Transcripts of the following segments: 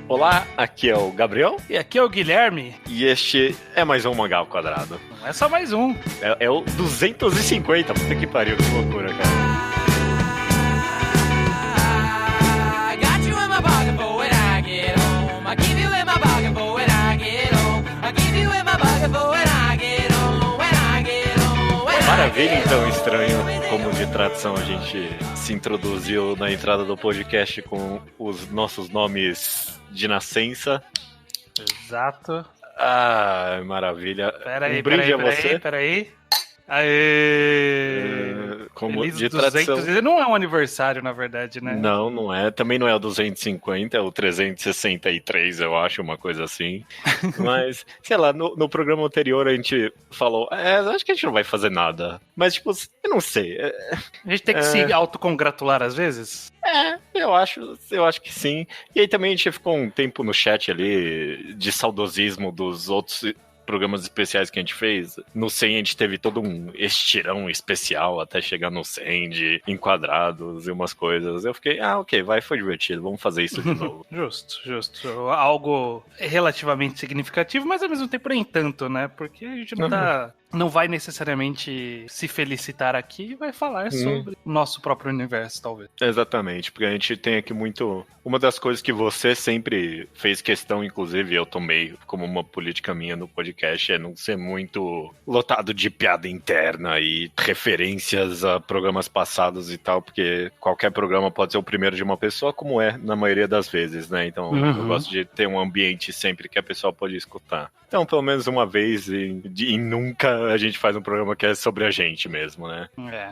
Olá, aqui é o Gabriel. E aqui é o Guilherme. E este é mais um Mangá ao Quadrado. Não é só mais um. É o 250, puta que pariu, que loucura, cara. Maravilha, então, estranho. Como de tradição, a gente se introduziu na entrada do podcast com os nossos nomes de nascença. Exato. Ah, maravilha. Peraí. Aê! Como Feliz de 200. tradição. Não é um aniversário, na verdade, né? Não é. Também não é o 250, é o 363, eu acho, uma coisa assim. Mas, sei lá, no programa anterior a gente falou, acho que a gente não vai fazer nada. Mas, tipo, eu não sei. A gente tem que se autocongratular às vezes? Eu acho que sim. E aí também a gente ficou um tempo no chat ali de saudosismo dos outros programas especiais que a gente fez. No 100 a gente teve todo um estirão especial até chegar no 100 de enquadrados e umas coisas. Eu fiquei, ok, foi divertido, vamos fazer isso de novo. Justo. Algo relativamente significativo, mas ao mesmo tempo nem tanto, né? Porque a gente não vai necessariamente se felicitar aqui e vai falar sobre o nosso próprio universo, talvez. Exatamente, porque a gente tem aqui muito... Uma das coisas que você sempre fez questão, inclusive eu tomei como uma política minha no podcast, é não ser muito lotado de piada interna e referências a programas passados e tal, porque qualquer programa pode ser o primeiro de uma pessoa, como é na maioria das vezes, né? Então eu gosto de ter um ambiente sempre que a pessoa pode escutar. Então, pelo menos uma vez e nunca a gente faz um programa que é sobre a gente mesmo, né?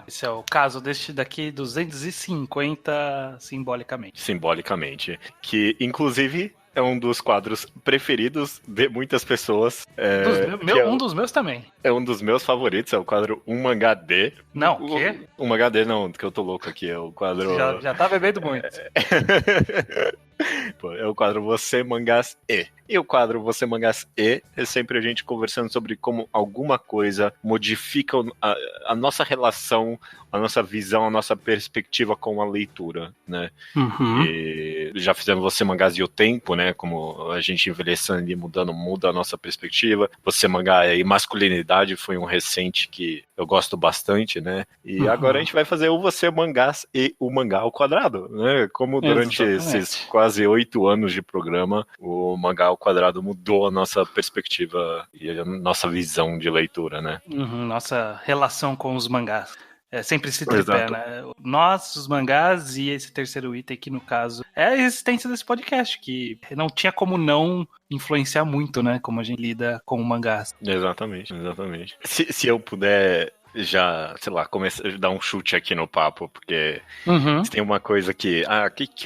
Esse é o caso deste daqui, 250 simbolicamente. Que, inclusive, é um dos quadros preferidos de muitas pessoas. Um dos meus também. É um dos meus favoritos, é o quadro Um Mangá D. Não, o quê? Um Mangá D não, que eu tô louco aqui, é o quadro... Já tá bebendo muito. Pô, é o quadro Você Mangás E. E o quadro Você Mangás E é sempre a gente conversando sobre como alguma coisa modifica a nossa relação, a nossa visão, a nossa perspectiva com a leitura, né? E já fizemos Você Mangás e o Tempo, né? Como a gente envelhecendo e mudando, muda a nossa perspectiva. Você Mangá e Masculinidade foi um recente que eu gosto bastante, né? E agora a gente vai fazer o Você Mangás e o Mangá ao Quadrado, né? Como durante esses quase 8 anos de programa, o Mangá ao Quadrado mudou a nossa perspectiva e a nossa visão de leitura, né? Nossa relação com os mangás. Sempre esse tripé, né? Nós, os mangás e esse terceiro item que, no caso, é a existência desse podcast, que não tinha como não influenciar muito, né? Como a gente lida com o mangás. Exatamente. Se eu puder... já, sei lá, começar a dar um chute aqui no papo, porque tem uma coisa que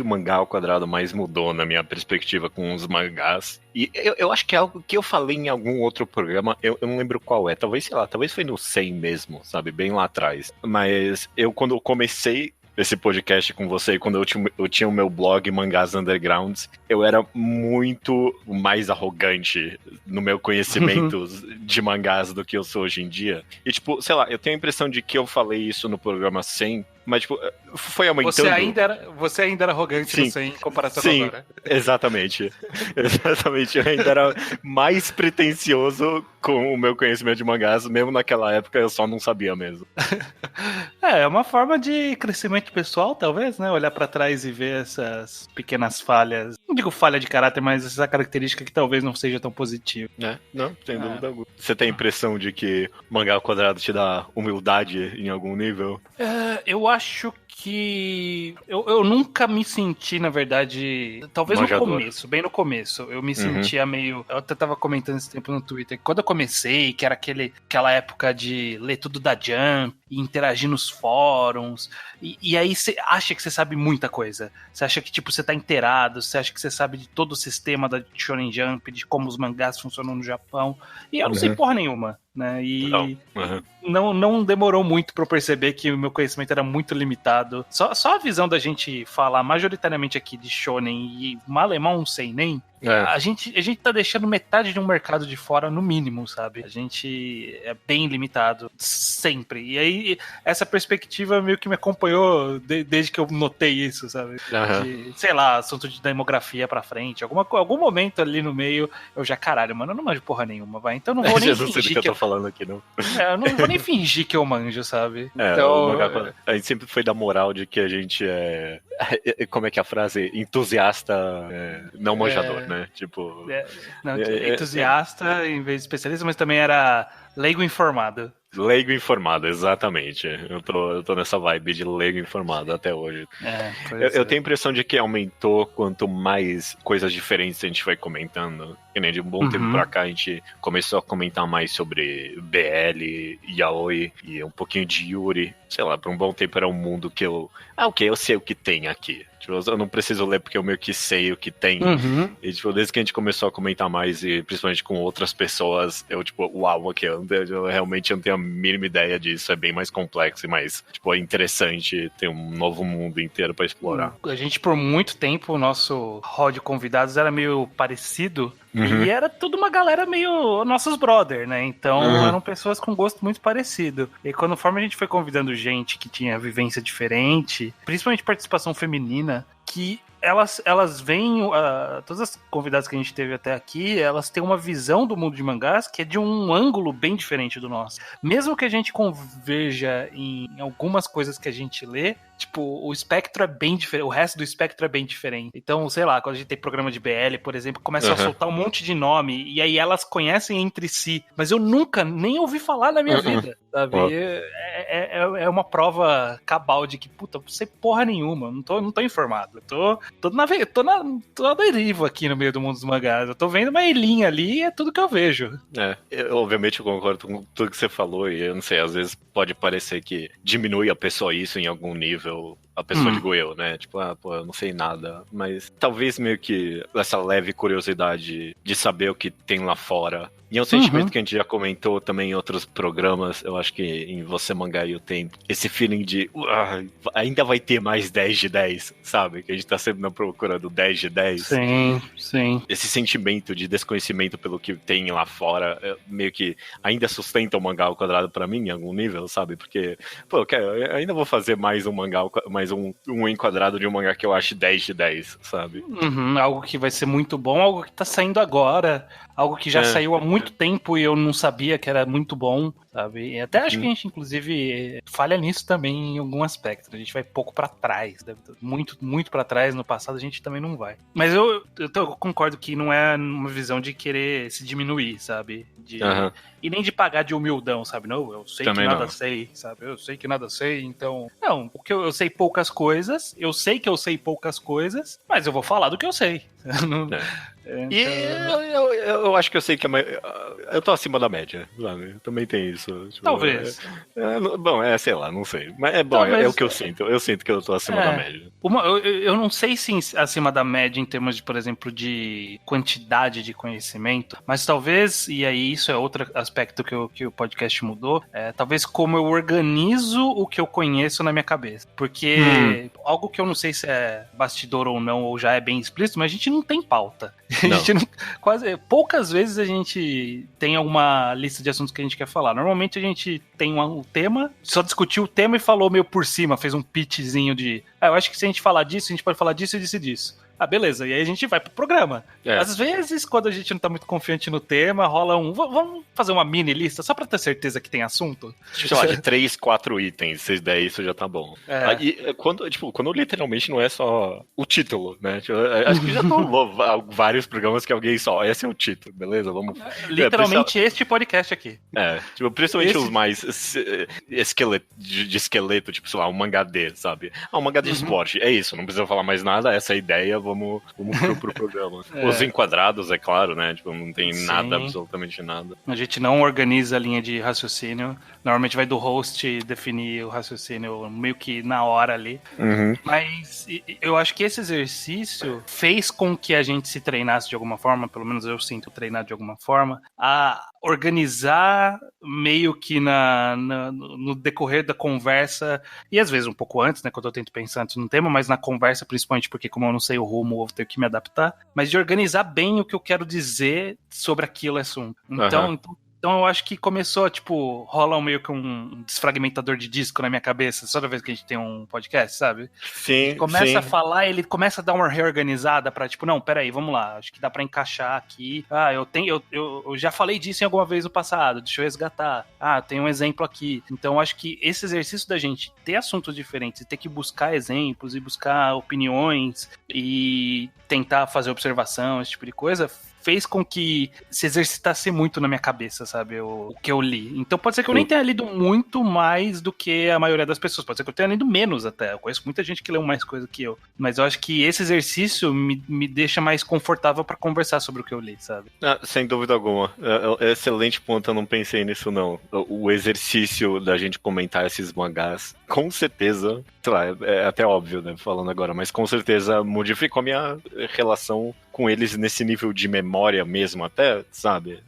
o Mangá ao Quadrado mais mudou na minha perspectiva com os mangás, e eu acho que é algo que eu falei em algum outro programa, eu não lembro qual é, talvez foi no 100 mesmo, sabe, bem lá atrás, mas quando eu comecei esse podcast com você, quando eu tinha o meu blog Mangás Undergrounds, eu era muito mais arrogante no meu conhecimento de mangás do que eu sou hoje em dia. E, tipo, sei lá, eu tenho a impressão de que eu falei isso no programa 100, mas, tipo, foi aumentando. Você ainda era arrogante no 100 em comparação com agora. Exatamente. Eu ainda era mais pretencioso com o meu conhecimento de mangás, mesmo naquela época eu só não sabia mesmo. É uma forma de crescimento pessoal, talvez, né? Olhar pra trás e ver essas pequenas falhas. Não digo falha de caráter, mas essa característica que talvez não seja tão positiva. Não, sem dúvida alguma. Você tem a impressão de que Mangá ao Quadrado te dá humildade em algum nível? Eu acho que eu nunca me senti, na verdade, talvez manjador. Bem no começo, eu me sentia meio... Eu até tava comentando esse tempo no Twitter, quando eu comecei, que era aquela época de ler tudo da Jump, e interagir nos fóruns, e aí você acha que você sabe muita coisa, você acha que tipo, você tá inteirado, você acha que você sabe de todo o sistema da Shonen Jump, de como os mangás funcionam no Japão, e eu não sei porra nenhuma, né, e não demorou muito pra eu perceber que o meu conhecimento era muito limitado, só a visão da gente falar majoritariamente aqui de Shonen e malemão um seinen, A gente tá deixando metade de um mercado de fora no mínimo, sabe? A gente é bem limitado, sempre. E aí, essa perspectiva meio que me acompanhou desde que eu notei isso, sabe? De, sei lá, assunto de demografia pra frente. Algum momento ali no meio, eu já, caralho, mano, eu não manjo porra nenhuma, vai. Então eu não vou nem fingir do que eu tô falando aqui, não. Eu não vou nem fingir que eu manjo, sabe? Então, a gente sempre foi da moral de que a gente como é que é a frase? Entusiasta, não manjador, né? Tipo... entusiasta em vez de especialista, mas também era leigo informado. Leigo informado, exatamente. Eu tô nessa vibe de leigo informado até hoje. Eu tenho a impressão de que aumentou quanto mais coisas diferentes a gente vai comentando. Que nem de um bom tempo pra cá a gente começou a comentar mais sobre BL, Yaoi e um pouquinho de Yuri. Sei lá, por um bom tempo era um mundo que eu sei o que tem aqui. Tipo, eu não preciso ler porque eu meio que sei o que tem. E, tipo, desde que a gente começou a comentar mais, e principalmente com outras pessoas, eu, tipo, uau, aqui, eu realmente não tenho a mínima ideia disso. É bem mais complexo e mais, tipo, é interessante ter um novo mundo inteiro pra explorar. A gente, por muito tempo, o nosso hall de convidados era meio parecido. E era tudo uma galera meio nossos brother, né? Então eram pessoas com gosto muito parecido. E conforme a gente foi convidando gente que tinha vivência diferente, principalmente participação feminina, que elas vêm, todas as convidadas que a gente teve até aqui, elas têm uma visão do mundo de mangás que é de um ângulo bem diferente do nosso. Mesmo que a gente converja em algumas coisas que a gente lê, tipo, o espectro é bem diferente, o resto do espectro é bem diferente. Então, sei lá, quando a gente tem programa de BL, por exemplo, começa a soltar um monte de nome, e aí elas conhecem entre si, mas eu nunca nem ouvi falar na minha vida, sabe? É uma prova cabal de que, puta, não sei porra nenhuma, não tô informado. Eu tô na deriva aqui no meio do mundo dos mangás. Eu tô vendo uma ilhinha ali e é tudo que eu vejo. Obviamente eu concordo com tudo que você falou, e eu não sei, às vezes pode parecer que diminui a pessoa isso em algum nível. A pessoa, digo eu, né? Tipo, eu não sei nada. Mas talvez meio que essa leve curiosidade de saber o que tem lá fora. E é um sentimento que a gente já comentou também em outros programas. Eu acho que em Você Mangaio tem esse feeling de ainda vai ter mais 10 de 10, sabe? Que a gente tá sempre na procura do 10 de 10. Sim. Esse sentimento de desconhecimento pelo que tem lá fora, meio que ainda sustenta o mangá ao quadrado pra mim em algum nível, sabe? Porque, eu ainda vou fazer mais um mangá, mais um enquadrado de um mangá que eu acho 10 de 10, sabe? Algo que vai ser muito bom, algo que tá saindo agora, algo que já saiu há muito tempo e eu não sabia que era muito bom, sabe? E até acho que a gente, inclusive, falha nisso também em algum aspecto. A gente vai pouco pra trás, muito, muito pra trás. No passado a gente também não vai. Mas eu concordo que não é uma visão de querer se diminuir, sabe? E nem de pagar de humildão, sabe? Não, eu sei também que nada sei, sabe? Eu sei que nada sei, então... Não, porque eu sei poucas coisas, eu sei que eu sei poucas coisas, mas eu vou falar do que eu sei. Então... E eu acho que eu sei que eu tô acima da média, sabe? Também tem isso. Tipo, talvez. Bom, sei lá, não sei. Mas é bom, talvez, é o que eu sinto. Eu sinto que eu tô acima da média. Eu não sei se acima da média em termos de, por exemplo, de quantidade de conhecimento, mas talvez, e aí isso é outro aspecto que o podcast mudou, talvez como eu organizo o que eu conheço na minha cabeça. Porque algo que eu não sei se é bastidor ou não, ou já é bem explícito, mas a gente não tem pauta. Poucas vezes a gente tem alguma lista de assuntos que a gente quer falar. Normalmente a gente tem um tema, só discutiu o tema e falou meio por cima, fez um pitchzinho de eu acho que se a gente falar disso, a gente pode falar disso e disso e disso. Beleza, e aí a gente vai pro programa. Às vezes, quando a gente não tá muito confiante no tema, rola vamos fazer uma mini lista, só pra ter certeza que tem assunto? Sei lá, de 3, 4 itens, se der isso já tá bom. E quando literalmente não é só o título, né? Acho que já rolou vários programas que alguém só, esse é o título, beleza? Vamos... Literalmente este podcast aqui. Principalmente os mais de esqueleto, tipo, sei lá, um mangá D, sabe? Um mangá de esporte, é isso, não precisa falar mais nada, essa é a ideia, vamos pro programa. Os enquadrados, é claro, né? Tipo, não tem nada, absolutamente nada. A gente não organiza a linha de raciocínio. Normalmente vai do host definir o raciocínio meio que na hora ali. Mas eu acho que esse exercício fez com que a gente se treinasse de alguma forma, pelo menos eu sinto treinar de alguma forma, a organizar meio que no decorrer da conversa, e às vezes um pouco antes, né, quando eu tento pensar antes no tema, mas na conversa principalmente, porque como eu não sei o rumo, eu vou ter que me adaptar, mas de organizar bem o que eu quero dizer sobre aquele assunto. Então eu acho que começou, tipo, rola meio que um desfragmentador de disco na minha cabeça, toda vez que a gente tem um podcast, sabe? Sim, ele começa a falar, ele começa a dar uma reorganizada pra, tipo, não, peraí, vamos lá, acho que dá pra encaixar aqui. Eu já falei disso em alguma vez no passado, deixa eu resgatar. Tem um exemplo aqui. Então eu acho que esse exercício da gente ter assuntos diferentes, ter que buscar exemplos e buscar opiniões e tentar fazer observação, esse tipo de coisa, fez com que se exercitasse muito na minha cabeça, sabe, o que eu li. Então pode ser que eu nem tenha lido muito mais do que a maioria das pessoas, pode ser que eu tenha lido menos até, eu conheço muita gente que leu mais coisa que eu, mas eu acho que esse exercício me deixa mais confortável pra conversar sobre o que eu li, sabe? Sem dúvida alguma. Excelente ponto, eu não pensei nisso não. O exercício da gente comentar esses mangás, com certeza, sei lá, é até óbvio, né, falando agora, mas com certeza modificou a minha relação com eles nesse nível de memória mesmo até, sabe?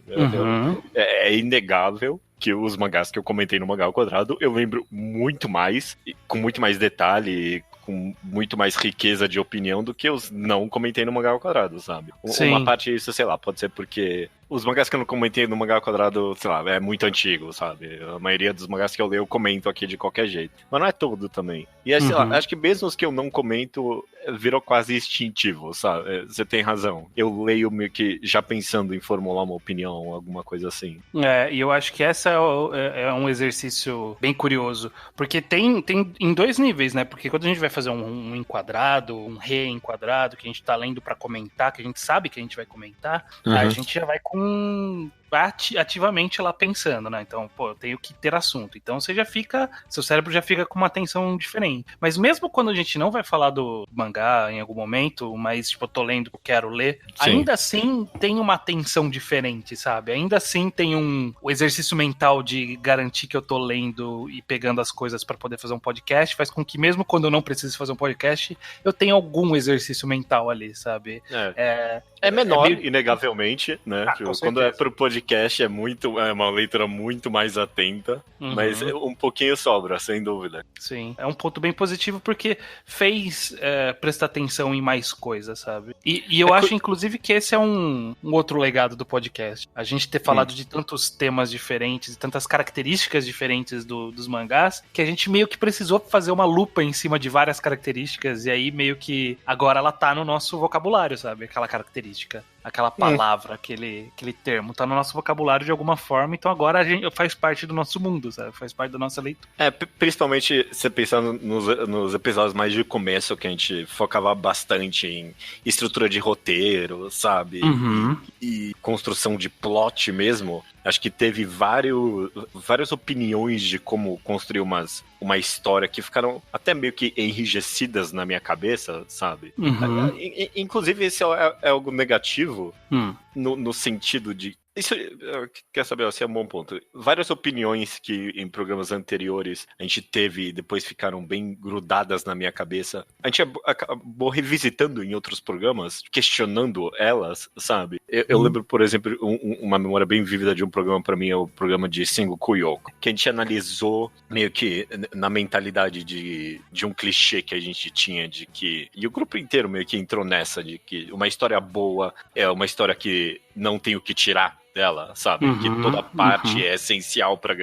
É inegável que os mangás que eu comentei no Mangá ao Quadrado, eu lembro muito mais, com muito mais detalhe, com muito mais riqueza de opinião do que eu não comentei no Mangá ao Quadrado, sabe? Sim. Uma parte disso, sei lá, pode ser porque os mangás que eu não comentei no Mangá ao Quadrado, sei lá, é muito antigo, sabe? A maioria dos mangás que eu leio eu comento aqui de qualquer jeito. Mas não é todo também. E sei lá, acho que mesmo os que eu não comento, virou quase instintivo, sabe? Você tem razão. Eu leio meio que já pensando em formular uma opinião, alguma coisa assim. E eu acho que essa é um exercício bem curioso. Porque tem em dois níveis, né? Porque quando a gente vai fazer um enquadrado, um reenquadrado, que a gente tá lendo pra comentar, que a gente sabe que a gente vai comentar, a gente já vai com ativamente lá pensando, né? Então, eu tenho que ter assunto. Então você já fica, seu cérebro já fica com uma atenção diferente. Mas mesmo quando a gente não vai falar do mangá em algum momento, mas tipo, eu tô lendo, eu quero ler, ainda assim tem uma atenção diferente, sabe? Ainda assim tem o exercício mental de garantir que eu tô lendo e pegando as coisas pra poder fazer um podcast, faz com que mesmo quando eu não preciso fazer um podcast, eu tenha algum exercício mental ali, sabe? É menor, inegavelmente, né? Quando é pro podcast é uma leitura muito mais atenta, mas um pouquinho sobra, sem dúvida. Sim, é um ponto bem positivo porque fez prestar atenção em mais coisas, sabe? E eu acho, inclusive, que esse é um outro legado do podcast. A gente ter falado de tantos temas diferentes, tantas características diferentes dos mangás, que a gente meio que precisou fazer uma lupa em cima de várias características, e aí meio que agora ela tá no nosso vocabulário, sabe? Aquela característica, aquela palavra, aquele termo, tá no nosso vocabulário de alguma forma, então agora a gente faz parte do nosso mundo, sabe? Faz parte da nossa leitura. Principalmente você pensando nos episódios mais de começo, que a gente focava bastante em estrutura de roteiro, sabe? E construção de plot mesmo. Acho que teve várias opiniões de como construir uma história que ficaram até meio que enrijecidas na minha cabeça, sabe? Inclusive, esse é algo negativo no sentido de... Isso, quer saber, assim, é um bom ponto. Várias opiniões que em programas anteriores a gente teve e depois ficaram bem grudadas na minha cabeça, a gente acabou revisitando em outros programas, questionando elas, sabe? Eu lembro, por exemplo, uma memória bem vívida de um programa pra mim, é o programa de Sengoku Yoko, que a gente analisou meio que na mentalidade de um clichê que a gente tinha de que... E o grupo inteiro meio que entrou nessa, de que uma história boa é uma história que não tem o que tirar dela, sabe? Que toda parte é essencial pra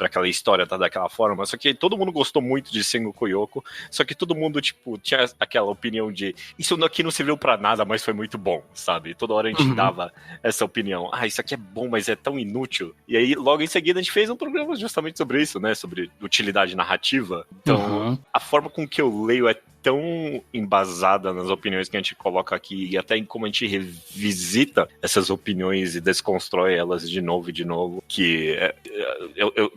aquela história tá daquela forma. Só que todo mundo gostou muito de Sengoku Yoko, só que todo mundo, tipo, tinha aquela opinião de isso aqui não serviu pra nada, mas foi muito bom, sabe? Toda hora a gente dava essa opinião. Isso aqui é bom, mas é tão inútil. E aí, logo em seguida, a gente fez um programa justamente sobre isso, né? Sobre utilidade narrativa. Então, a forma com que eu leio é tão embasada nas opiniões que a gente coloca aqui e até em como a gente revisita essas opiniões e desconstrói elas de novo e de novo, que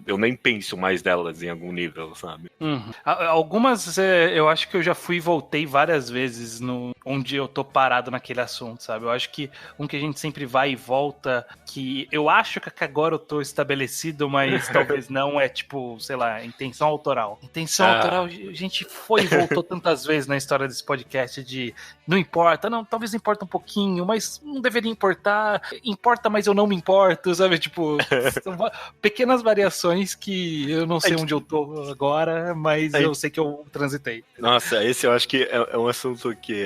eu nem penso mais delas em algum nível, sabe? Algumas eu acho que eu já fui e voltei várias vezes onde eu tô parado naquele assunto, sabe? Eu acho que que a gente sempre vai e volta, que eu acho que agora eu tô estabelecido, mas talvez não, é tipo, sei lá, intenção autoral. Intenção autoral, a gente foi e voltou tantas vezes na história desse podcast de não importa, não, talvez importa um pouquinho, mas não deveria importar, importa, mas eu não me importo, sabe? Tipo, são pequenas variações que eu não sei onde eu tô agora, mas eu sei que eu transitei. Nossa, esse eu acho que é um assunto que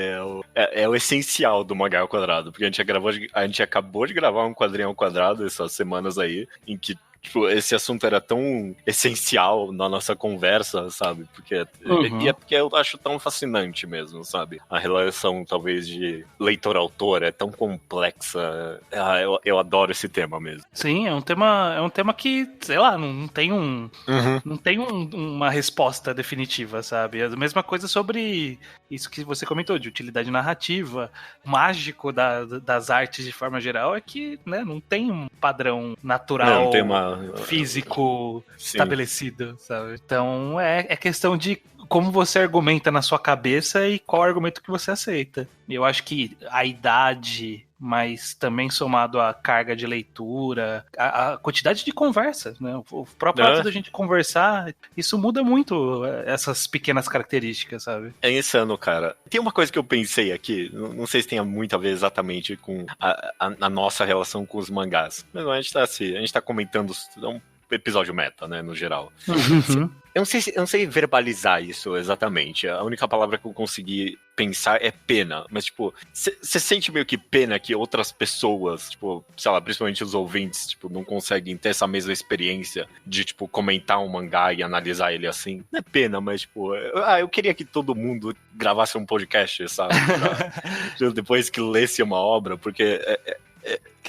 é o essencial do Mangá ao Quadrado, porque a gente acabou de gravar um Quadrinho ao Quadrado essas semanas aí, em que tipo, esse assunto era tão essencial na nossa conversa, sabe? Porque e é porque eu acho tão fascinante mesmo, sabe? A relação, talvez, de leitor-autor é tão complexa. Eu adoro esse tema mesmo. Sim, é um tema que, sei lá, não tem não tem uma resposta definitiva, sabe? É a mesma coisa sobre isso que você comentou, de utilidade narrativa. O mágico das artes, de forma geral, é que, né, não tem um padrão natural. Não tem uma físico estabelecido, sabe? Então é questão de como você argumenta na sua cabeça e qual argumento que você aceita. Eu acho que a idade, mas também somado à carga de leitura, a quantidade de conversa, né? O próprio ato da gente conversar, isso muda muito essas pequenas características, sabe? É insano, cara. Tem uma coisa que eu pensei aqui, não sei se tem muito a ver exatamente com a nossa relação com os mangás, mas a gente tá comentando um episódio meta, né, no geral. Eu não sei verbalizar isso exatamente. A única palavra que eu consegui pensar é pena. Mas, tipo, você sente meio que pena que outras pessoas, tipo, sei lá, principalmente os ouvintes, tipo, não conseguem ter essa mesma experiência de, tipo, comentar um mangá e analisar ele assim? Não é pena, mas, tipo, eu queria que todo mundo gravasse um podcast, sabe? Depois que lesse uma obra, porque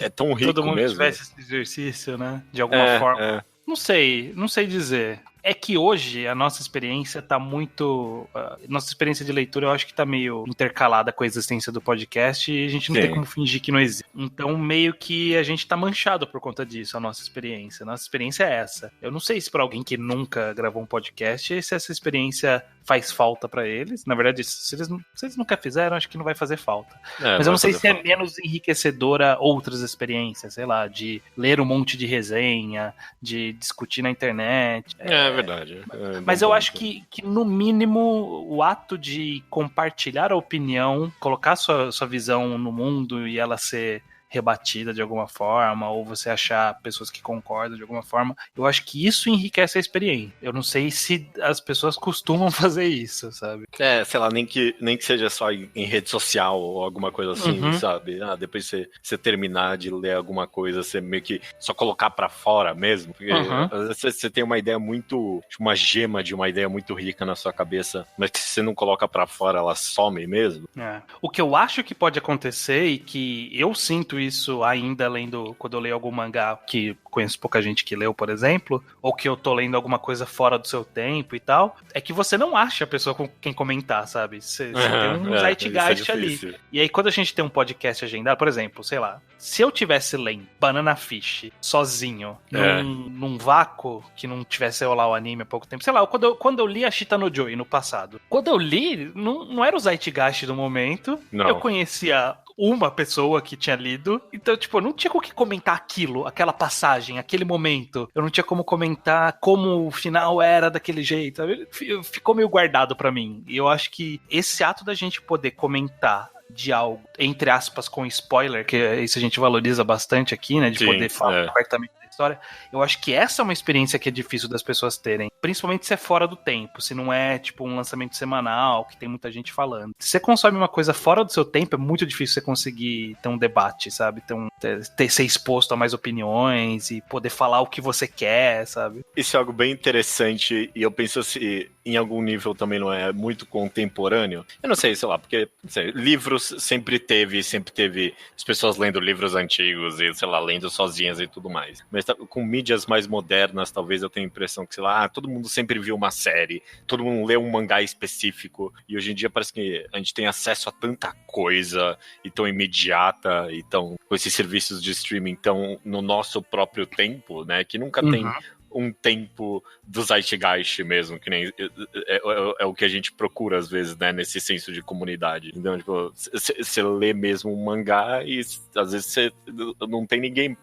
é tão rico mesmo. Todo mundo tivesse esse exercício, né? De alguma forma. Não sei dizer. É que hoje a nossa experiência tá muito... nossa experiência de leitura eu acho que tá meio intercalada com a existência do podcast e a gente não tem como fingir que não existe. Então meio que a gente tá manchado por conta disso, a nossa experiência. A nossa experiência é essa. Eu não sei se pra alguém que nunca gravou um podcast, se essa experiência faz falta pra eles. Na verdade, se eles nunca fizeram, acho que não vai fazer falta. Mas eu não sei se é menos enriquecedora outras experiências, sei lá, de ler um monte de resenha, de discutir na internet. É verdade. Mas eu acho que, no mínimo, o ato de compartilhar a opinião, colocar sua visão no mundo e ela ser rebatida de alguma forma, ou você achar pessoas que concordam de alguma forma, eu acho que isso enriquece a experiência. Eu não sei se as pessoas costumam fazer isso, sabe? Sei lá, nem que seja só em rede social ou alguma coisa assim, sabe? Depois você terminar de ler alguma coisa, você meio que só colocar pra fora mesmo, porque às vezes você tem uma ideia muito, uma gema de uma ideia muito rica na sua cabeça, mas se você não coloca pra fora, ela some mesmo. O que eu acho que pode acontecer e que eu sinto isso ainda quando eu leio algum mangá que conheço pouca gente que leu, por exemplo, ou que eu tô lendo alguma coisa fora do seu tempo e tal, é que você não acha a pessoa com quem comentar, sabe? Você tem um zeitgeist ali. E aí quando a gente tem um podcast agendado, por exemplo, sei lá, se eu tivesse lendo Banana Fish sozinho, num vácuo que não tivesse eu lá o anime há pouco tempo, sei lá, quando eu li a Shita no Joy no passado, quando eu li, não era o zeitgeist do momento, eu conhecia uma pessoa que tinha lido, então, tipo, eu não tinha com o que comentar aquela passagem, aquele momento. Eu não tinha como comentar como o final era daquele jeito, sabe? Ficou meio guardado pra mim. E eu acho que esse ato da gente poder comentar de algo, entre aspas, com spoiler, que isso a gente valoriza bastante aqui, né, de poder falar abertamente da história, eu acho que essa é uma experiência que é difícil das pessoas terem, principalmente se é fora do tempo, se não é, tipo, um lançamento semanal, que tem muita gente falando. Se você consome uma coisa fora do seu tempo, é muito difícil você conseguir ter um debate, sabe, ser exposto a mais opiniões e poder falar o que você quer, sabe. Isso é algo bem interessante, e eu penso se em algum nível também não é muito contemporâneo. Eu não sei, sei lá, porque livros sempre teve as pessoas lendo livros antigos e, sei lá, lendo sozinhas e tudo mais. Mas com mídias mais modernas, talvez eu tenha a impressão que, sei lá, todo mundo sempre viu uma série, todo mundo lê um mangá específico, e hoje em dia parece que a gente tem acesso a tanta coisa, e tão imediata, e tão, com esses serviços de streaming tão no nosso próprio tempo, né, que nunca tem um tempo do Zeitgeist mesmo, que nem é o que a gente procura às vezes, né, nesse senso de comunidade. Então, tipo, você lê mesmo um mangá e às vezes você não tem ninguém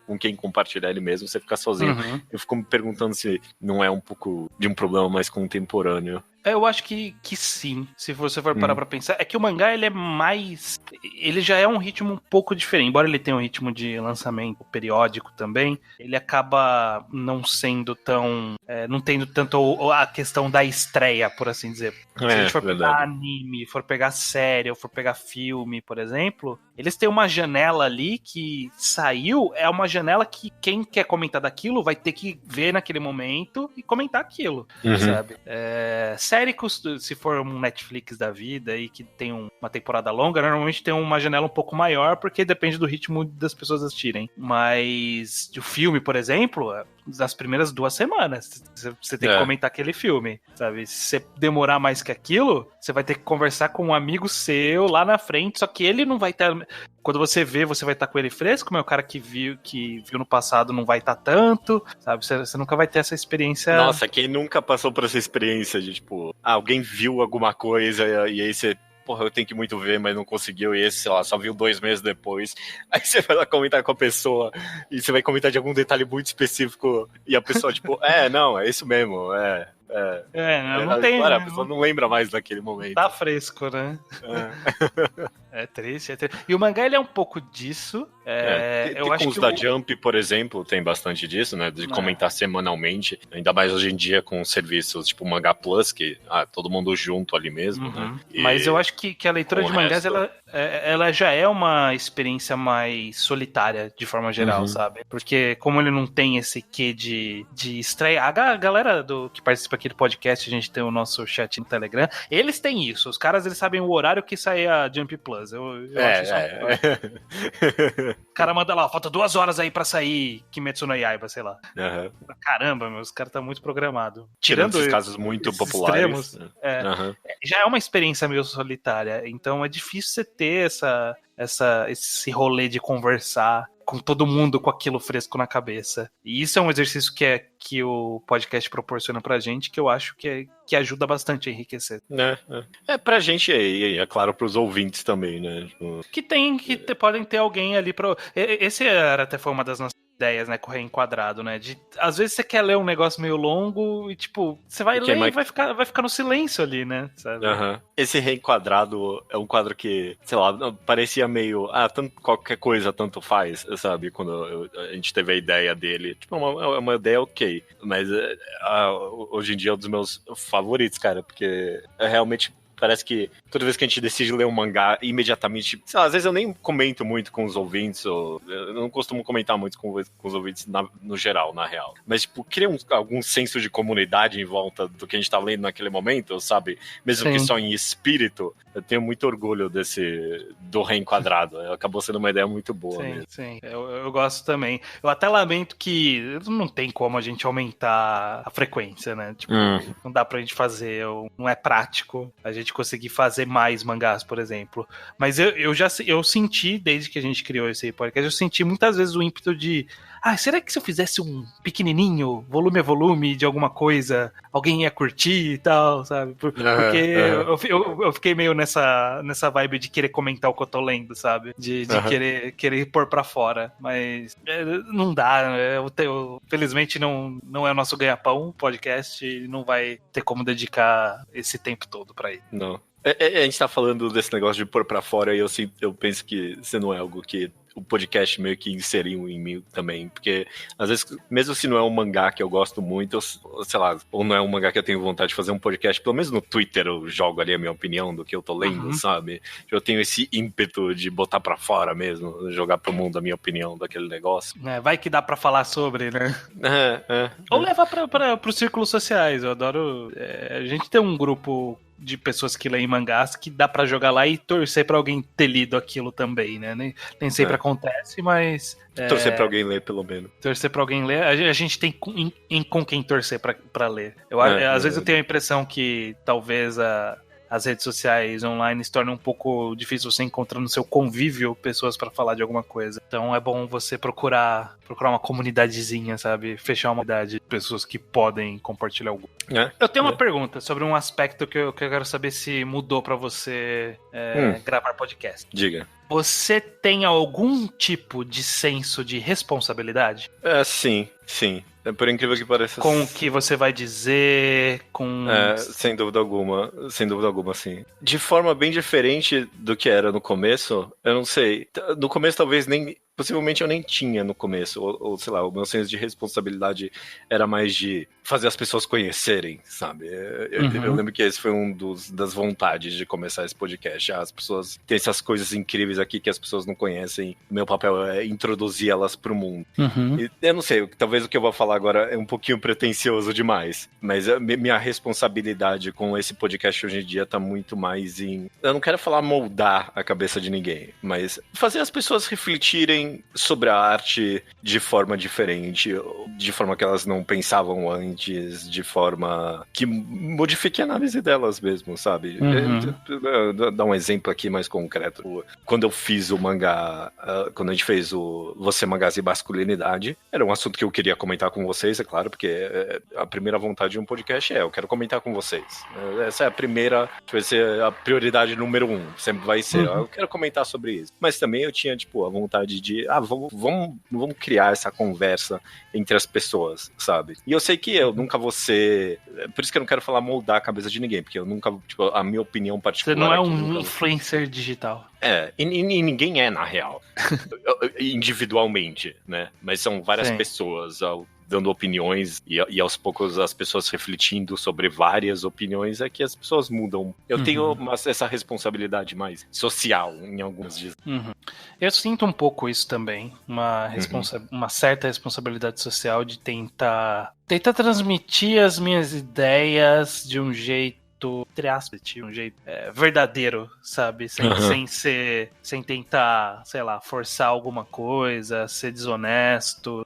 com quem compartilhar ele mesmo, você fica sozinho. Eu fico me perguntando se não é um pouco de um problema mais contemporâneo. Eu acho que sim, se você for parar pra pensar. É que o mangá, ele é mais... Ele já é um ritmo um pouco diferente. Embora ele tenha um ritmo de lançamento periódico também, ele acaba não sendo tão... não tendo tanto a questão da estreia, por assim dizer. Se a gente for pegar anime, for pegar série, ou for pegar filme, por exemplo, eles têm uma janela ali que saiu, é uma janela que quem quer comentar daquilo vai ter que ver naquele momento e comentar aquilo, sabe? Série, se for um Netflix da vida aí que tem uma temporada longa, normalmente tem uma janela um pouco maior, porque depende do ritmo das pessoas assistirem. Mas o filme, por exemplo, das primeiras 2 semanas, você tem que comentar aquele filme, sabe? Se você demorar mais que aquilo, você vai ter que conversar com um amigo seu lá na frente, só que ele não vai estar... Quando você vê, você vai estar com ele fresco, mas o cara que viu no passado não vai estar tanto, sabe? Você nunca vai ter essa experiência... Nossa, quem nunca passou por essa experiência de, tipo, alguém viu alguma coisa e aí você... Porra, eu tenho que muito ver, mas não conseguiu, e esse, sei lá, só viu 2 meses depois. Aí você vai lá comentar com a pessoa, e você vai comentar de algum detalhe muito específico, e a pessoa, tipo, não, é isso mesmo, não tem... Claro, a pessoa não lembra mais daquele momento. Tá fresco, né? É triste, é triste. E o mangá, ele é um pouco disso. Eu acho com os da Jump, por exemplo, tem bastante disso, né? De comentar semanalmente. Ainda mais hoje em dia com serviços tipo Mangá Plus, que todo mundo junto ali mesmo, né? Mas eu acho que a leitura de mangás, ela já é uma experiência mais solitária, de forma geral, sabe? Porque como ele não tem esse quê de estreia... A galera que participa aqui do podcast, a gente tem o nosso chat no Telegram, eles têm isso. Os caras, eles sabem o horário que sai a Jump Plus. Eu acho isso O cara manda lá, falta 2 horas aí pra sair Kimetsu no Yaiba, sei lá. Caramba, os caras tá muito programado. Tirando esses casos muito populares. Extremos, já é uma experiência meio solitária, então é difícil você ter esse rolê de conversar com todo mundo com aquilo fresco na cabeça. E isso é um exercício que o podcast proporciona pra gente, que eu acho que ajuda bastante a enriquecer. Pra gente e é claro pros ouvintes também, né? Podem ter alguém ali pra... Esse até foi uma das nossas ideias, né, com o Reenquadrado, né, às vezes você quer ler um negócio meio longo e, tipo, você vai ler e vai ficar no silêncio ali, né, sabe? Esse Reenquadrado é um quadro que, sei lá, parecia meio, qualquer coisa tanto faz, sabe, quando a gente teve a ideia dele, tipo, é uma ideia ok, mas hoje em dia é um dos meus favoritos, cara, porque realmente... Parece que toda vez que a gente decide ler um mangá, imediatamente... Sei lá, às vezes eu nem comento muito com os ouvintes, eu não costumo comentar muito com os ouvintes no geral, na real. Mas, tipo, cria algum senso de comunidade em volta do que a gente tá lendo naquele momento, sabe? Mesmo que só em espírito. Eu tenho muito orgulho do Reenquadrado. Acabou sendo uma ideia muito boa mesmo. Sim, eu gosto também. Eu até lamento que não tem como a gente aumentar a frequência, né? Tipo, não dá pra gente fazer, não é prático a gente conseguir fazer mais mangás, por exemplo. Mas eu senti, desde que a gente criou esse podcast, eu senti muitas vezes o ímpeto de será que se eu fizesse um pequenininho, volume a volume de alguma coisa, alguém ia curtir e tal, sabe? Porque eu fiquei meio nessa vibe de querer comentar o que eu tô lendo, sabe? De querer pôr pra fora. Mas não dá. Felizmente não é o nosso ganha-pão podcast e não vai ter como dedicar esse tempo todo pra ele. Não. A gente tá falando desse negócio de pôr pra fora e eu penso que isso não é algo que o podcast meio que inseriu em mim também, porque às vezes, mesmo se não é um mangá que eu gosto muito, sei lá, ou não é um mangá que eu tenho vontade de fazer um podcast, pelo menos no Twitter eu jogo ali a minha opinião do que eu tô lendo, sabe? Eu tenho esse ímpeto de botar pra fora mesmo, jogar pro mundo a minha opinião daquele negócio. Vai que dá pra falar sobre, né? Ou levar pros círculos sociais, eu adoro... a gente tem um grupo de pessoas que leem mangás que dá pra jogar lá e torcer pra alguém ter lido aquilo também, né? Nem sempre acontece, mas... Torcer pra alguém ler, pelo menos. Torcer pra alguém ler. A gente tem com quem torcer pra ler. Às vezes eu tenho a impressão que talvez as redes sociais online se torna um pouco difícil você encontrar no seu convívio pessoas para falar de alguma coisa. Então é bom você procurar uma comunidadezinha, sabe? Fechar uma comunidade de pessoas que podem compartilhar algo. Eu tenho uma pergunta sobre um aspecto que eu quero saber se mudou para você gravar podcast. Diga. Você tem algum tipo de senso de responsabilidade? Sim. Por incrível que pareça. Com o que você vai dizer, com... sem dúvida alguma, sim. De forma bem diferente do que era no começo, eu não sei. No começo talvez possivelmente eu nem tinha no começo, ou sei lá, o meu senso de responsabilidade era mais de fazer as pessoas conhecerem, sabe? Eu lembro que esse foi das vontades de começar esse podcast. As pessoas têm essas coisas incríveis aqui que as pessoas não conhecem. Meu papel é introduzir elas pro mundo. E eu não sei, talvez o que eu vou falar agora é um pouquinho pretencioso demais, mas minha responsabilidade com esse podcast hoje em dia tá muito mais em... Eu não quero falar moldar a cabeça de ninguém, mas fazer as pessoas refletirem sobre a arte de forma diferente, de forma que elas não pensavam antes, de forma que modifique a análise delas mesmo, sabe? Dar um exemplo aqui mais concreto. Quando eu fiz o mangá, quando a gente fez o Você Mangás e Masculinidade, era um assunto que eu queria comentar com vocês, é claro, porque a primeira vontade de um podcast eu quero comentar com vocês. Essa é a primeira, vai ser a prioridade número 1, sempre vai ser, eu quero comentar sobre isso. Mas também eu tinha, a vontade de vamos criar essa conversa entre as pessoas, sabe? E eu sei que eu nunca vou ser... Por isso que eu não quero falar moldar a cabeça de ninguém, porque eu nunca... a minha opinião particular... Você não é um influencer digital. E ninguém é, na real. Individualmente, né? Mas são várias pessoas dando opiniões e aos poucos as pessoas refletindo sobre várias opiniões, é que as pessoas mudam. Eu tenho essa responsabilidade mais social em alguns dias. Eu sinto um pouco isso também, uma certa responsabilidade social de tentar transmitir as minhas ideias de um jeito de um jeito verdadeiro, sabe? Sem tentar, sei lá, forçar alguma coisa, ser desonesto.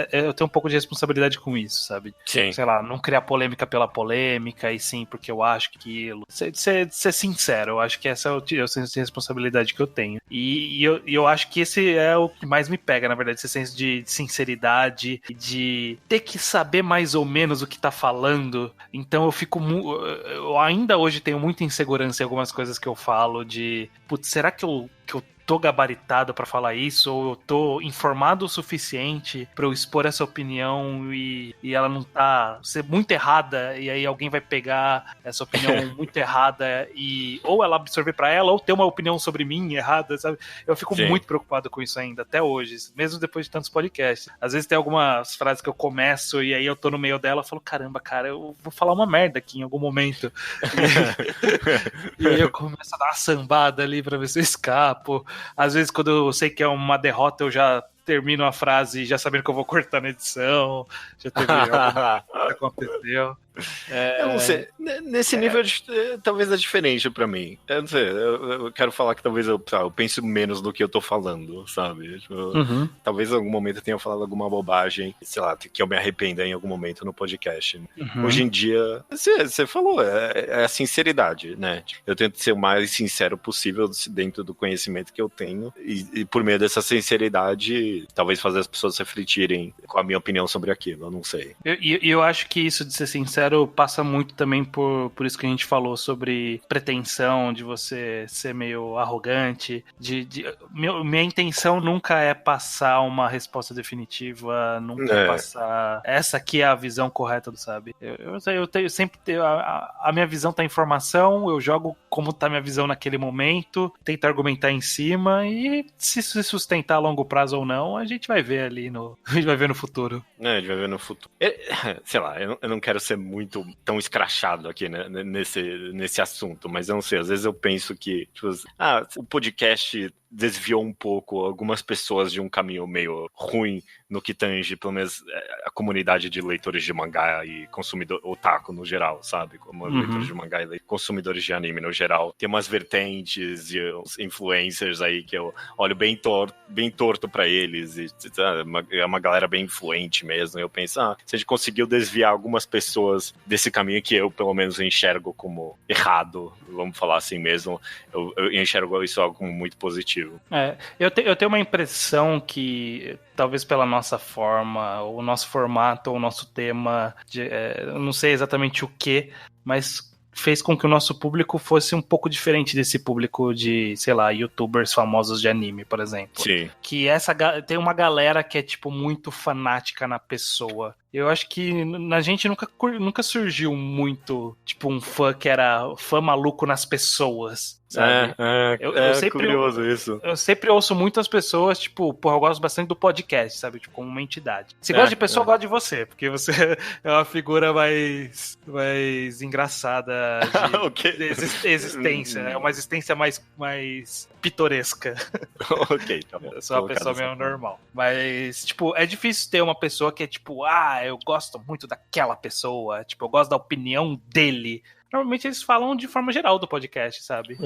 Eu tenho um pouco de responsabilidade com isso, sabe? Sim. Sei lá, não criar polêmica pela polêmica, e sim porque eu acho que aquilo. Ser sincero, eu acho que essa é o senso de responsabilidade que eu tenho. E eu acho que esse é o que mais me pega, na verdade, esse senso de sinceridade, de ter que saber mais ou menos o que tá falando. Então eu ainda hoje tenho muita insegurança em algumas coisas que eu falo de, putz, será que eu tô gabaritado pra falar isso, ou eu tô informado o suficiente pra eu expor essa opinião e ela não ser muito errada, e aí alguém vai pegar essa opinião muito errada e ou ela absorver pra ela, ou ter uma opinião sobre mim errada, sabe? Eu fico muito preocupado com isso ainda, até hoje, mesmo depois de tantos podcasts. Às vezes tem algumas frases que eu começo e aí eu tô no meio dela e falo, caramba, cara, eu vou falar uma merda aqui em algum momento. E aí eu começo a dar uma sambada ali pra ver se eu escapo. Às vezes, quando eu sei que é uma derrota, eu já termino a frase já sabendo que eu vou cortar na edição. Já teve algo que aconteceu. Eu não sei. Nesse nível, talvez é diferente pra mim. Eu não sei. Eu quero falar que talvez eu penso menos do que eu tô falando, sabe? Talvez em algum momento eu tenha falado alguma bobagem, sei lá, que eu me arrependa em algum momento no podcast. Hoje em dia, você falou, é a sinceridade, né? Eu tento ser o mais sincero possível dentro do conhecimento que eu tenho e por meio dessa sinceridade, talvez fazer as pessoas refletirem com a minha opinião sobre aquilo, eu não sei. Eu acho que isso de ser sincero passa muito também por isso que a gente falou sobre pretensão, de você ser meio arrogante, minha intenção nunca é passar uma resposta definitiva, nunca é passar essa aqui é a visão correta, sabe? Eu tenho sempre a minha visão tá em informação, eu jogo como tá minha visão naquele momento, tento argumentar em cima e se sustentar a longo prazo ou não, a gente vai ver ali a gente vai ver no futuro. A gente vai ver no futuro. Sei lá, eu não quero ser muito tão escrachado aqui, né, nesse assunto, mas eu não sei, às vezes eu penso que o podcast desviou um pouco algumas pessoas de um caminho meio ruim no que tange, pelo menos, a comunidade de leitores de mangá e consumidor otaku no geral, sabe? Como leitores de mangá e consumidores de anime no geral. Tem umas vertentes e uns influencers aí que eu olho bem torto pra eles. E, é uma galera bem influente mesmo. E eu penso, se a gente conseguiu desviar algumas pessoas desse caminho que eu, pelo menos, enxergo como errado, vamos falar assim mesmo, eu enxergo isso algo como muito positivo. Eu tenho uma impressão que, talvez pela nossa forma, o nosso formato, o nosso tema, eu não sei exatamente o que, mas fez com que o nosso público fosse um pouco diferente desse público de, sei lá, youtubers famosos de anime, por exemplo. Sim. Que tem uma galera que é, tipo, muito fanática na pessoa. Eu acho que na gente nunca surgiu muito, tipo, um fã que era fã maluco nas pessoas, sabe? Eu sempre, curioso isso. Eu sempre ouço muitas pessoas, tipo, eu gosto bastante do podcast, sabe? Tipo, como uma entidade. Se gosta de pessoa, eu gosto de você, porque você é uma figura mais engraçada de existência, é uma existência mais pitoresca. Ok, tá bom. Eu sou uma pessoa meio normal. Mas, tipo, é difícil ter uma pessoa que é tipo, eu gosto muito daquela pessoa, tipo, eu gosto da opinião dele. Normalmente eles falam de forma geral do podcast, sabe?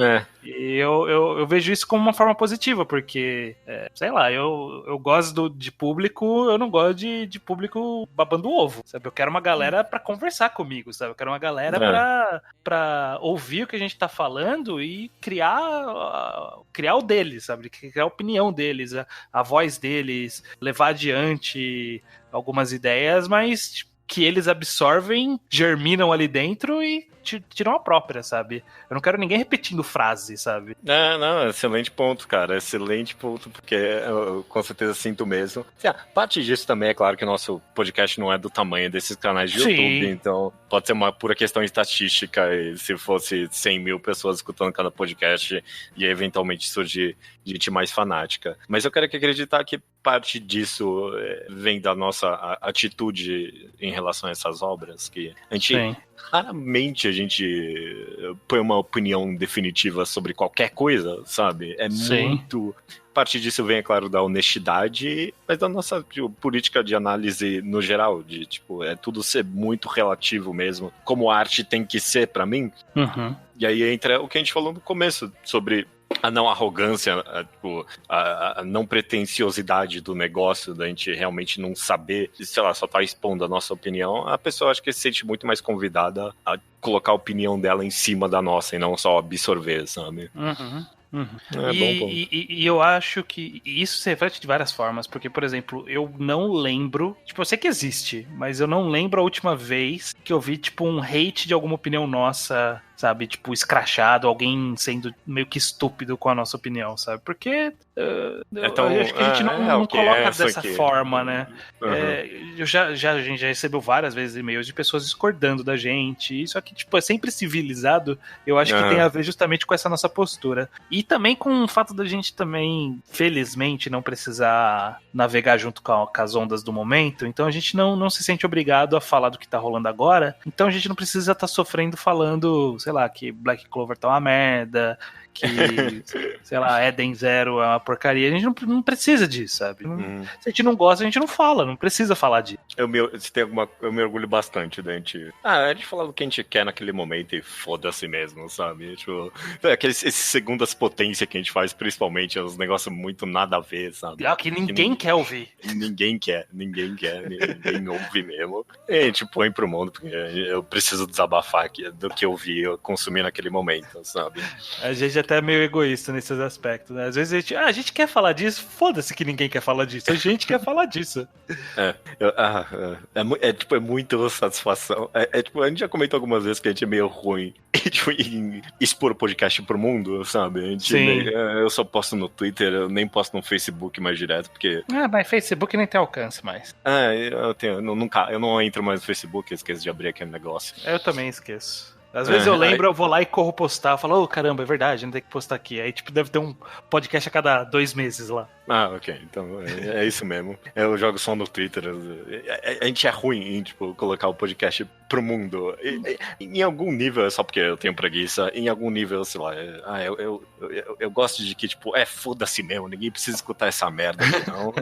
E eu vejo isso como uma forma positiva, porque, sei lá, eu gosto de público, eu não gosto de público babando ovo, sabe? Eu quero uma galera pra conversar comigo, sabe? Eu quero uma galera pra ouvir o que a gente tá falando e criar o deles, sabe? Criar a opinião deles, a voz deles, levar adiante algumas ideias, mas que eles absorvem, germinam ali dentro e tiram a própria, sabe? Eu não quero ninguém repetindo frase, sabe? Não, excelente ponto, cara. Excelente ponto, porque eu com certeza sinto mesmo. Parte disso também, é claro que o nosso podcast não é do tamanho desses canais de YouTube, então pode ser uma pura questão estatística, e se fosse 100 mil pessoas escutando cada podcast, ia eventualmente surgir gente mais fanática. Mas eu quero acreditar que parte disso vem da nossa atitude em relação a essas obras, que a gente... Raramente a gente põe uma opinião definitiva sobre qualquer coisa, sabe? Muito... Parte disso vem, é claro, da honestidade, mas da nossa política de análise no geral, de, tipo, tudo ser muito relativo mesmo, como a arte tem que ser pra mim. E aí entra o que a gente falou no começo, sobre a não arrogância, a não pretensiosidade do negócio, da gente realmente não saber, sei lá, só tá expondo a nossa opinião. A pessoa acho que se sente muito mais convidada a colocar a opinião dela em cima da nossa e não só absorver, sabe? E eu acho que isso se reflete de várias formas, porque, por exemplo, eu não lembro, tipo, eu sei que existe, mas eu não lembro a última vez que eu vi, tipo, um hate de alguma opinião nossa, sabe, tipo, escrachado, alguém sendo meio que estúpido com a nossa opinião, sabe, porque eu acho que a gente não coloca dessa forma, né? A gente já recebeu várias vezes e-mails de pessoas discordando da gente, isso aqui, tipo, é sempre civilizado, eu acho que tem a ver justamente com essa nossa postura. E também com o fato da gente também, felizmente, não precisar navegar junto com as ondas do momento, então a gente não se sente obrigado a falar do que tá rolando agora, então a gente não precisa estar sofrendo falando, sei lá, que Black Clover tá uma merda, que, sei lá, Eden Zero é uma porcaria. A gente não precisa disso, sabe? Se a gente não gosta, a gente não fala, não precisa falar disso. Eu me orgulho bastante da gente. A gente fala o que a gente quer naquele momento e foda-se mesmo, sabe? Tipo, esses segundas potências que a gente faz, principalmente, é uns negócios muito nada a ver, sabe? Que ninguém quer ouvir. Ninguém ninguém ouve mesmo. E a gente põe pro mundo, porque eu preciso desabafar aqui do que eu vi, eu consumi naquele momento, sabe? A gente até é meio egoísta nesses aspectos, né? Às vezes a gente quer falar disso, foda-se que ninguém quer falar disso, a gente quer falar disso. É muita satisfação. Tipo, a gente já comentou algumas vezes que a gente é meio ruim em expor o podcast pro mundo, sabe? Eu só posto no Twitter, eu nem posto no Facebook mais direto, porque... mas Facebook nem tem alcance mais. Eu não entro mais no Facebook, eu esqueço de abrir aquele negócio. Eu também esqueço. Às vezes eu lembro, eu vou lá e corro postar, eu falo, caramba, é verdade, não tem que postar aqui. Aí, tipo, deve ter um podcast a cada 2 meses lá. Ah, ok. Então é isso mesmo. Eu jogo só no Twitter. A gente é ruim em, tipo, colocar o podcast pro mundo. Em algum nível, é só porque eu tenho preguiça, em algum nível, sei lá, eu gosto de que, tipo, foda-se mesmo, ninguém precisa escutar essa merda aqui, não.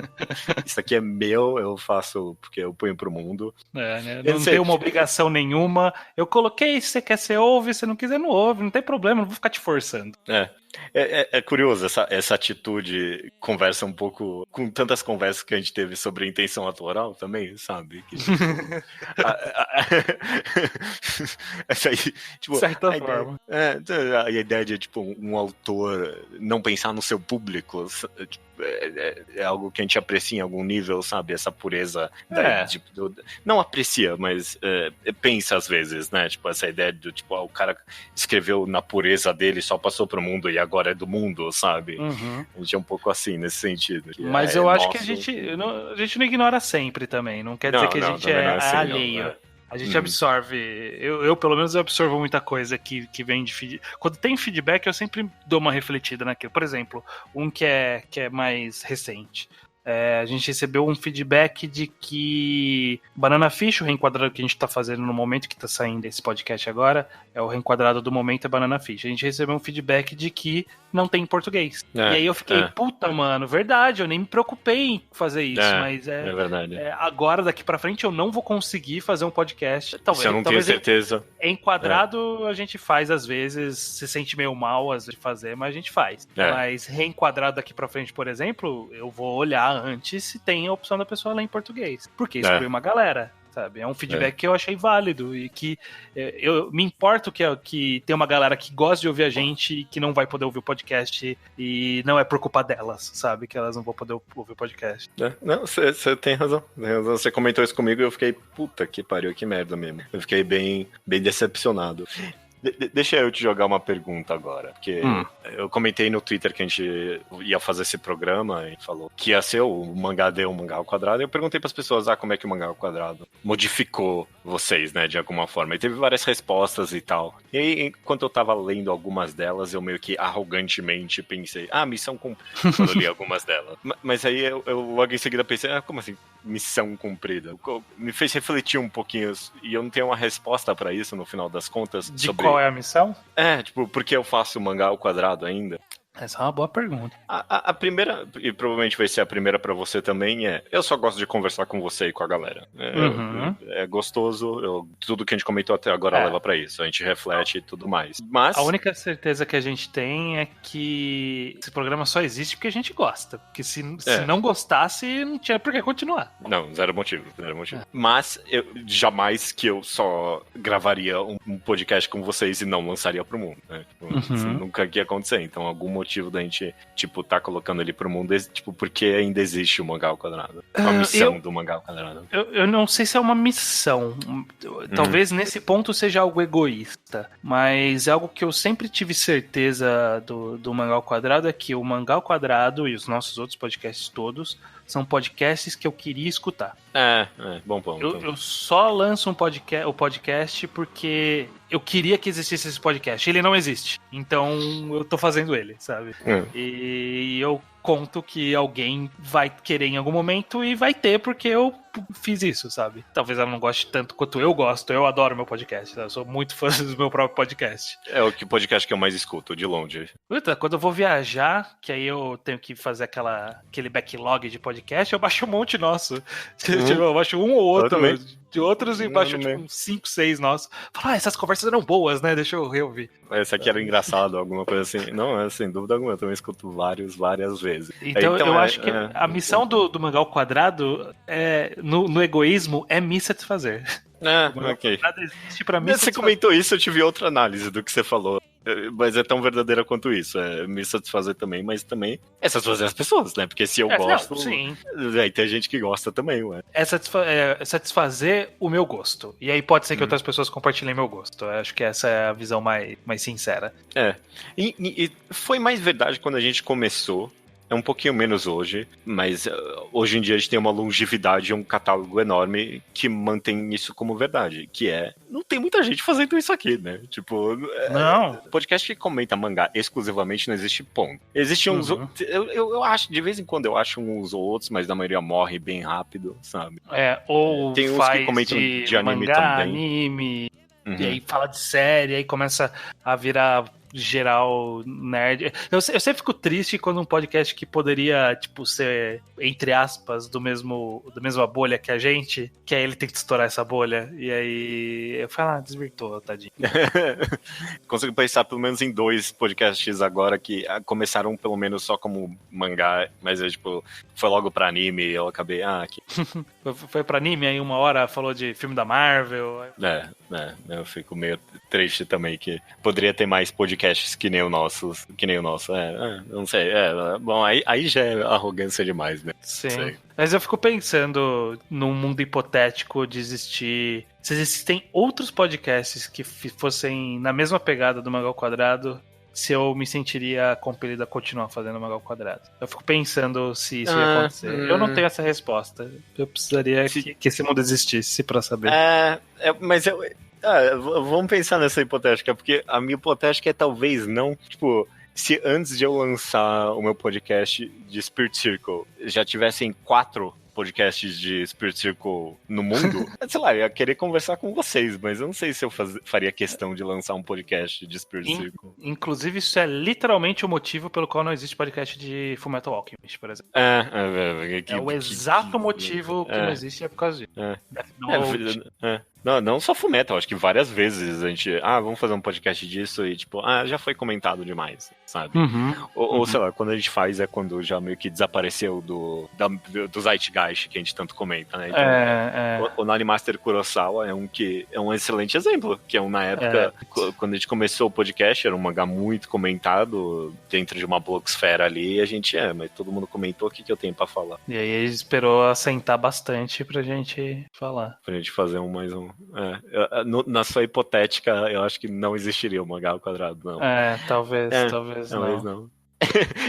Isso aqui é meu, eu faço porque eu ponho pro mundo. Né? Não tem uma obrigação nenhuma. Eu coloquei, se você quer, você ouve, se não quiser, não ouve, não tem problema, não vou ficar te forçando. É curioso, essa atitude conversa um pouco com tantas conversas que a gente teve sobre intenção autoral também, sabe? Que, tipo, essa aí, tipo, certa forma. A ideia de, tipo, um autor não pensar no seu público é algo que a gente aprecia em algum nível, sabe? Essa pureza. Não aprecia, mas pensa às vezes, né? Tipo, essa ideia de, tipo, o cara escreveu na pureza dele, só passou pro mundo e agora é do mundo, sabe? Uhum. A gente é um pouco assim, nesse sentido. Mas eu acho que a gente não ignora sempre também. Não quer dizer que a gente é alheio. A gente absorve. Eu, pelo menos, absorvo muita coisa que vem de feedback. Quando tem feedback, eu sempre dou uma refletida naquilo. Por exemplo, um que é mais recente. A gente recebeu um feedback de que Banana Fish, o reenquadrado que a gente tá fazendo no momento que tá saindo esse podcast agora, é o reenquadrado do momento é Banana Fish. A gente recebeu um feedback de que não tem em português. E aí eu fiquei, puta, mano, verdade, eu nem me preocupei em fazer isso, mas é verdade. Agora, daqui pra frente, eu não vou conseguir fazer um podcast. Se eu não tenho certeza. Enquadrado a gente faz às vezes, se sente meio mal às vezes de fazer, mas a gente faz. Mas reenquadrado daqui pra frente, por exemplo, eu vou olhar antes se tem a opção da pessoa ler em português. Porque exclui uma galera. Sabe? É um feedback que eu achei válido e que eu me importo que tem uma galera que gosta de ouvir a gente e que não vai poder ouvir o podcast e não é por culpa delas, sabe? Que elas não vão poder ouvir o podcast. Não, você tem razão. Você comentou isso comigo e eu fiquei, puta que pariu, que merda mesmo. Eu fiquei bem decepcionado. Deixa eu te jogar uma pergunta agora, porque eu comentei no Twitter que a gente ia fazer esse programa e falou que ia ser o Mangá Dê, o Mangá ao Quadrado, e eu perguntei pras pessoas, como é que o Mangá ao Quadrado modificou vocês, né, de alguma forma, e teve várias respostas e tal. E aí, enquanto eu tava lendo algumas delas, eu meio que arrogantemente pensei, missão cumprida, quando eu li algumas delas. Mas aí eu logo em seguida pensei, como assim, missão cumprida? Me fez refletir um pouquinho, e eu não tenho uma resposta pra isso no final das contas. Qual é a missão? Tipo, por que eu faço o Mangá ao Quadrado ainda? Essa é uma boa pergunta. A primeira, e provavelmente vai ser a primeira pra você também, eu só gosto de conversar com você e com a galera. É gostoso, tudo que a gente comentou até agora leva pra isso. A gente reflete e tudo mais. Mas a única certeza que a gente tem é que esse programa só existe porque a gente gosta. Porque se não gostasse, não tinha por que continuar. Não, zero motivo. Mas jamais que eu só gravaria um podcast com vocês e não lançaria pro mundo. Né? Tipo, isso nunca ia acontecer. Então, algum motivo da gente, tipo, tá colocando ele pro mundo, tipo, porque ainda existe o Mangá ao Quadrado. A missão do Mangá ao Quadrado. Eu não sei se é uma missão. Talvez nesse ponto seja algo egoísta, mas algo que eu sempre tive certeza do Mangá ao Quadrado é que o Mangá ao Quadrado e os nossos outros podcasts todos são podcasts que eu queria escutar. Bom ponto. Eu só lanço o podcast porque eu queria que existisse esse podcast. Ele não existe. Então eu tô fazendo ele, sabe? E eu conto que alguém vai querer em algum momento e vai ter porque eu fiz isso, sabe? Talvez ela não goste tanto quanto eu gosto. Eu adoro meu podcast, tá? Eu sou muito fã do meu próprio podcast. É o podcast que eu mais escuto, de longe. Puta, quando eu vou viajar, que aí eu tenho que fazer aquele backlog de podcast, eu baixo um monte nosso. Eu baixo um ou outro de outros e baixo tipo 5, 6 nossos. Falo, essas conversas eram boas, né? Deixa eu reouvir. Esse aqui era engraçado, alguma coisa assim. Não, sem dúvida alguma, eu também escuto várias vezes. Então eu acho que a missão do Mangá ao Quadrado, no egoísmo, é me satisfazer. Ok. Existe pra mim. Você comentou isso, eu tive outra análise do que você falou. Mas é tão verdadeira quanto isso. É me satisfazer também, mas também é satisfazer as pessoas, né? Porque se eu gosto, sim. Aí tem gente que gosta também, ué. É satisfazer o meu gosto. E aí pode ser que outras pessoas compartilhem meu gosto. Eu acho que essa é a visão mais sincera. E foi mais verdade quando a gente começou. É um pouquinho menos hoje, mas hoje em dia a gente tem uma longevidade e um catálogo enorme que mantém isso como verdade, que não tem muita gente fazendo isso aqui, né? Tipo, não. Podcast que comenta mangá exclusivamente não existe ponto. Existem uns... Eu acho, de vez em quando eu acho uns ou outros, mas na maioria morre bem rápido, sabe? Ou tem uns faz que comentam de anime mangá, também. anime, e aí fala de série, aí começa a virar geral nerd. Eu sempre fico triste quando um podcast que poderia, tipo, ser, entre aspas, da mesma bolha que a gente, que aí ele tem que estourar essa bolha. E aí eu falo, desvirtuou, tadinho. Consigo pensar pelo menos em 2 podcasts agora que começaram pelo menos só como mangá, mas tipo, foi logo pra anime e eu acabei, aqui. Foi pra anime, aí uma hora falou de filme da Marvel. Eu fico meio triste também que poderia ter mais podcasts que nem o nosso. Não sei. Bom, aí já é arrogância demais, né? Sim. Mas eu fico pensando num mundo hipotético de existir. Se existem outros podcasts que fossem na mesma pegada do Mangá ao Quadrado, se eu me sentiria compelido a continuar fazendo Mangá ao Quadrado. Eu fico pensando se isso ia acontecer. Eu não tenho essa resposta. Eu precisaria que esse mundo existisse pra saber. Mas vamos pensar nessa hipotética, porque a minha hipotética é talvez não, tipo, se antes de eu lançar o meu podcast de Spirit Circle já tivessem 4 podcasts de Spirit Circle no mundo, sei lá, eu ia querer conversar com vocês, mas eu não sei se eu faria questão de lançar um podcast de Spirit Circle. Inclusive, isso é literalmente o motivo pelo qual não existe podcast de Fullmetal Alchemist, por exemplo. É o exato motivo que não existe, é por causa disso. Não só Fullmetal, acho que várias vezes a gente, vamos fazer um podcast disso e tipo, já foi comentado demais, sabe? Ou sei lá, quando a gente faz é quando já meio que desapareceu do Zeitgeist que a gente tanto comenta, né? Então, o Nani Master Kurosawa é um excelente exemplo, que na época, quando a gente começou o podcast, era um mangá muito comentado dentro de uma blogosfera ali, e a gente, mas todo mundo comentou, o que eu tenho pra falar? E aí ele esperou assentar bastante pra gente falar. Pra gente fazer mais um. Na sua hipotética, eu acho que não existiria o Mangá ao Quadrado, não. Talvez não.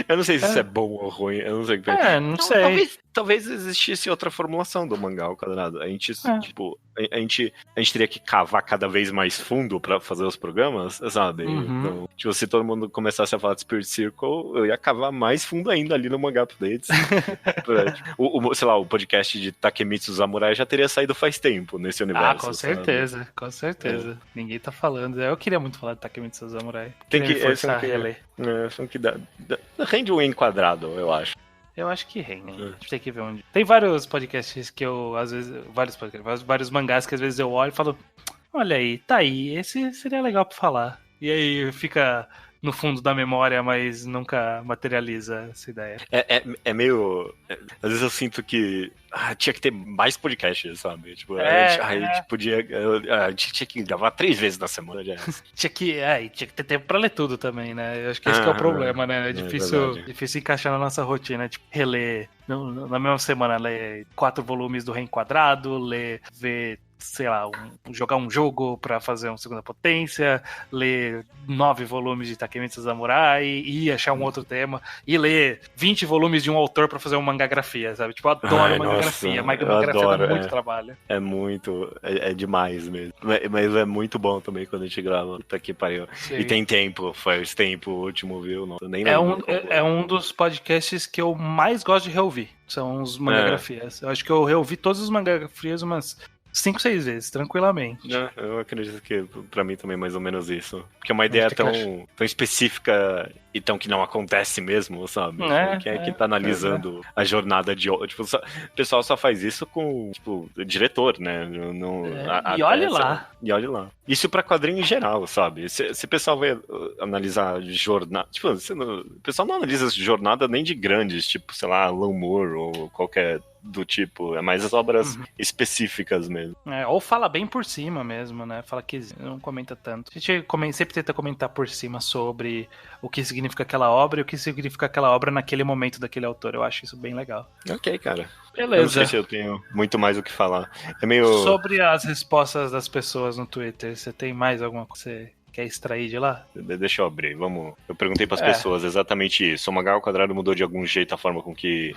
Eu não sei se isso é bom ou ruim, eu não sei. Não sei. Talvez existisse outra formulação do Mangá ao Quadrado. A gente, tipo, a gente teria que cavar cada vez mais fundo pra fazer os programas, sabe? Então, tipo, se todo mundo começasse a falar de Spirit Circle, eu ia cavar mais fundo ainda ali no Mangá Updates. Sei lá, o podcast de Takemitsu Samurai já teria saído faz tempo nesse universo. Com certeza. Ninguém tá falando. Eu queria muito falar de Takemitsu Samurai. Tem que reler. Rende um enquadrado, eu acho. Eu acho que rende. A gente tem que ver onde. Tem vários podcasts que eu, às vezes. Vários mangás que às vezes eu olho e falo: olha aí, tá aí, esse seria legal pra falar. E aí fica no fundo da memória, mas nunca materializa essa ideia. É meio. Às vezes eu sinto que tinha que ter mais podcasts, sabe? Tipo, a gente tinha que gravar 3 vezes na semana. tinha que ter tempo pra ler tudo também, né? Eu acho que esse que é o problema, né? É difícil encaixar na nossa rotina. Tipo, reler na mesma semana, ler 4 volumes do Reenquadrado, ver sei lá, jogar um jogo pra fazer uma segunda potência, ler 9 volumes de Takemitsu Samurai e achar um outro tema, e ler 20 volumes de um autor pra fazer uma mangagrafia, sabe? Tipo, eu adoro mangagrafia, mas mangagrafia dá muito trabalho. É muito, é demais mesmo. Mas é muito bom também quando a gente grava, tá aqui pariu. E tem tempo, faz tempo o último, viu? Não, nem é um dos podcasts que eu mais gosto de reouvir, são os mangagrafias. Eu acho que eu reouvi todos os mangagrafias umas 5, 6 vezes, tranquilamente. Eu acredito que pra mim também é mais ou menos isso. Porque é uma ideia tão específica e tão que não acontece mesmo, sabe? Quem é que tá analisando a jornada de... Tipo, o pessoal só faz isso com, tipo, diretor, né? E olha lá. E olha lá. Isso pra quadrinho em geral, sabe? Se o pessoal vai analisar jornada... Tipo, o pessoal não analisa jornada nem de grandes, tipo, sei lá, Alan Moore ou qualquer do tipo, é mais as obras específicas mesmo. Ou fala bem por cima mesmo, né? Fala que não comenta tanto. A gente sempre tenta comentar por cima sobre o que significa aquela obra e o que significa aquela obra naquele momento daquele autor. Eu acho isso bem legal. Ok, cara. Beleza. Eu não sei se eu tenho muito mais o que falar. É meio... Sobre as respostas das pessoas no Twitter, você tem mais alguma coisa que você quer extrair de lá? Deixa eu abrir, vamos. Eu perguntei pras pessoas exatamente isso. O Mangá ao Quadrado mudou de algum jeito a forma com que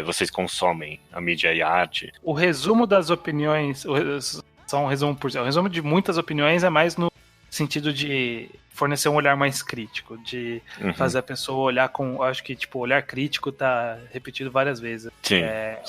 vocês consomem a mídia e a arte? O resumo das opiniões, só um resumo por cima. O resumo de muitas opiniões é mais no sentido de fornecer um olhar mais crítico, de fazer a pessoa olhar com... Acho que, tipo, olhar crítico tá repetido várias vezes. Sim.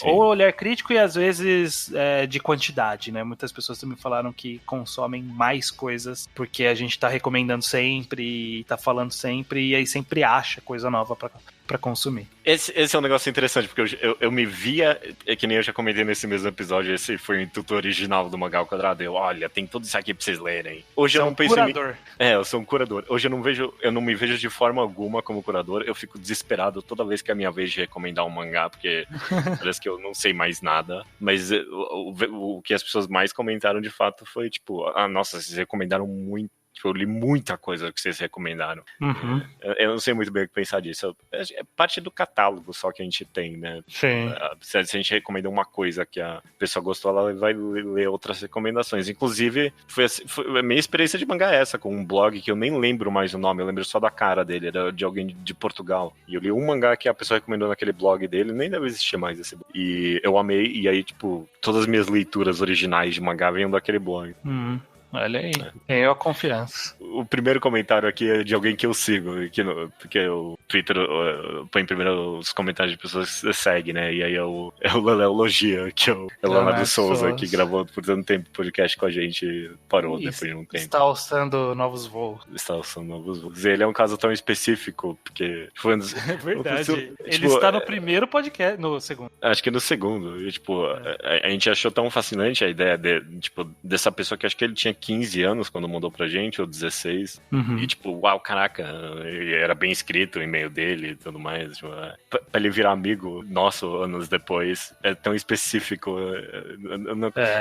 Ou olhar crítico e, às vezes, de quantidade, né? Muitas pessoas também falaram que consomem mais coisas porque a gente tá recomendando sempre e tá falando sempre e aí sempre acha coisa nova pra consumir. Esse é um negócio interessante, porque eu me via, que nem eu já comentei nesse mesmo episódio, esse foi o intuito original do Mangá ao Quadrado. Olha, tem tudo isso aqui pra vocês lerem. Hoje eu não penso curador. Eu sou um curador. Hoje eu não me vejo de forma alguma como curador. Eu fico desesperado toda vez que é a minha vez de recomendar um mangá, porque parece que eu não sei mais nada. Mas o que as pessoas mais comentaram de fato foi tipo, nossa, vocês recomendaram muito. Eu li muita coisa que vocês recomendaram. Eu não sei muito bem o que pensar disso. É parte do catálogo só que a gente tem, né? Sim. Se a gente recomenda uma coisa que a pessoa gostou, ela vai ler outras recomendações. Inclusive, foi a minha experiência de mangá essa, com um blog que eu nem lembro mais o nome, eu lembro só da cara dele, era de alguém de Portugal. E eu li um mangá que a pessoa recomendou naquele blog dele, nem deve existir mais esse blog. E eu amei, e aí, tipo, todas as minhas leituras originais de mangá vêm daquele blog. Olha aí, tenho a confiança. O primeiro comentário aqui é de alguém que eu sigo, porque o Twitter põe primeiro os comentários de pessoas que você segue, né? E aí é o Leléo Logia, que é o Leonardo Souza, que gravou por tanto tempo podcast com a gente, parou depois de um tempo. Está alçando novos voos. E ele é um caso tão específico, porque... É verdade. Ele está no primeiro podcast, no segundo. Acho que no segundo. E, tipo, a gente achou tão fascinante a ideia dessa pessoa que acho que ele tinha 15 anos quando mandou pra gente, ou 16. E tipo, uau, caraca, era bem escrito o e-mail dele e tudo mais. Tipo, pra ele virar amigo nosso anos depois, é tão específico.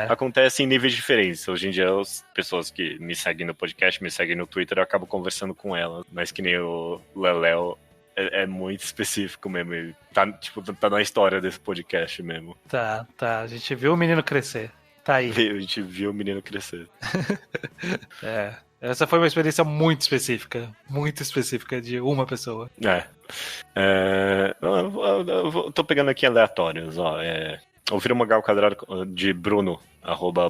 Acontece em níveis diferentes. Hoje em dia, as pessoas que me seguem no podcast, me seguem no Twitter, eu acabo conversando com elas. Mas que nem o Leléo, é muito específico mesmo. Ele tá na história desse podcast mesmo. Tá. A gente viu o menino crescer. Tá aí. A gente viu o menino crescer. Essa foi uma experiência muito específica de uma pessoa. Eu tô pegando aqui aleatórios, ó. Ouvir o Mangá ao Quadrado de Bruno,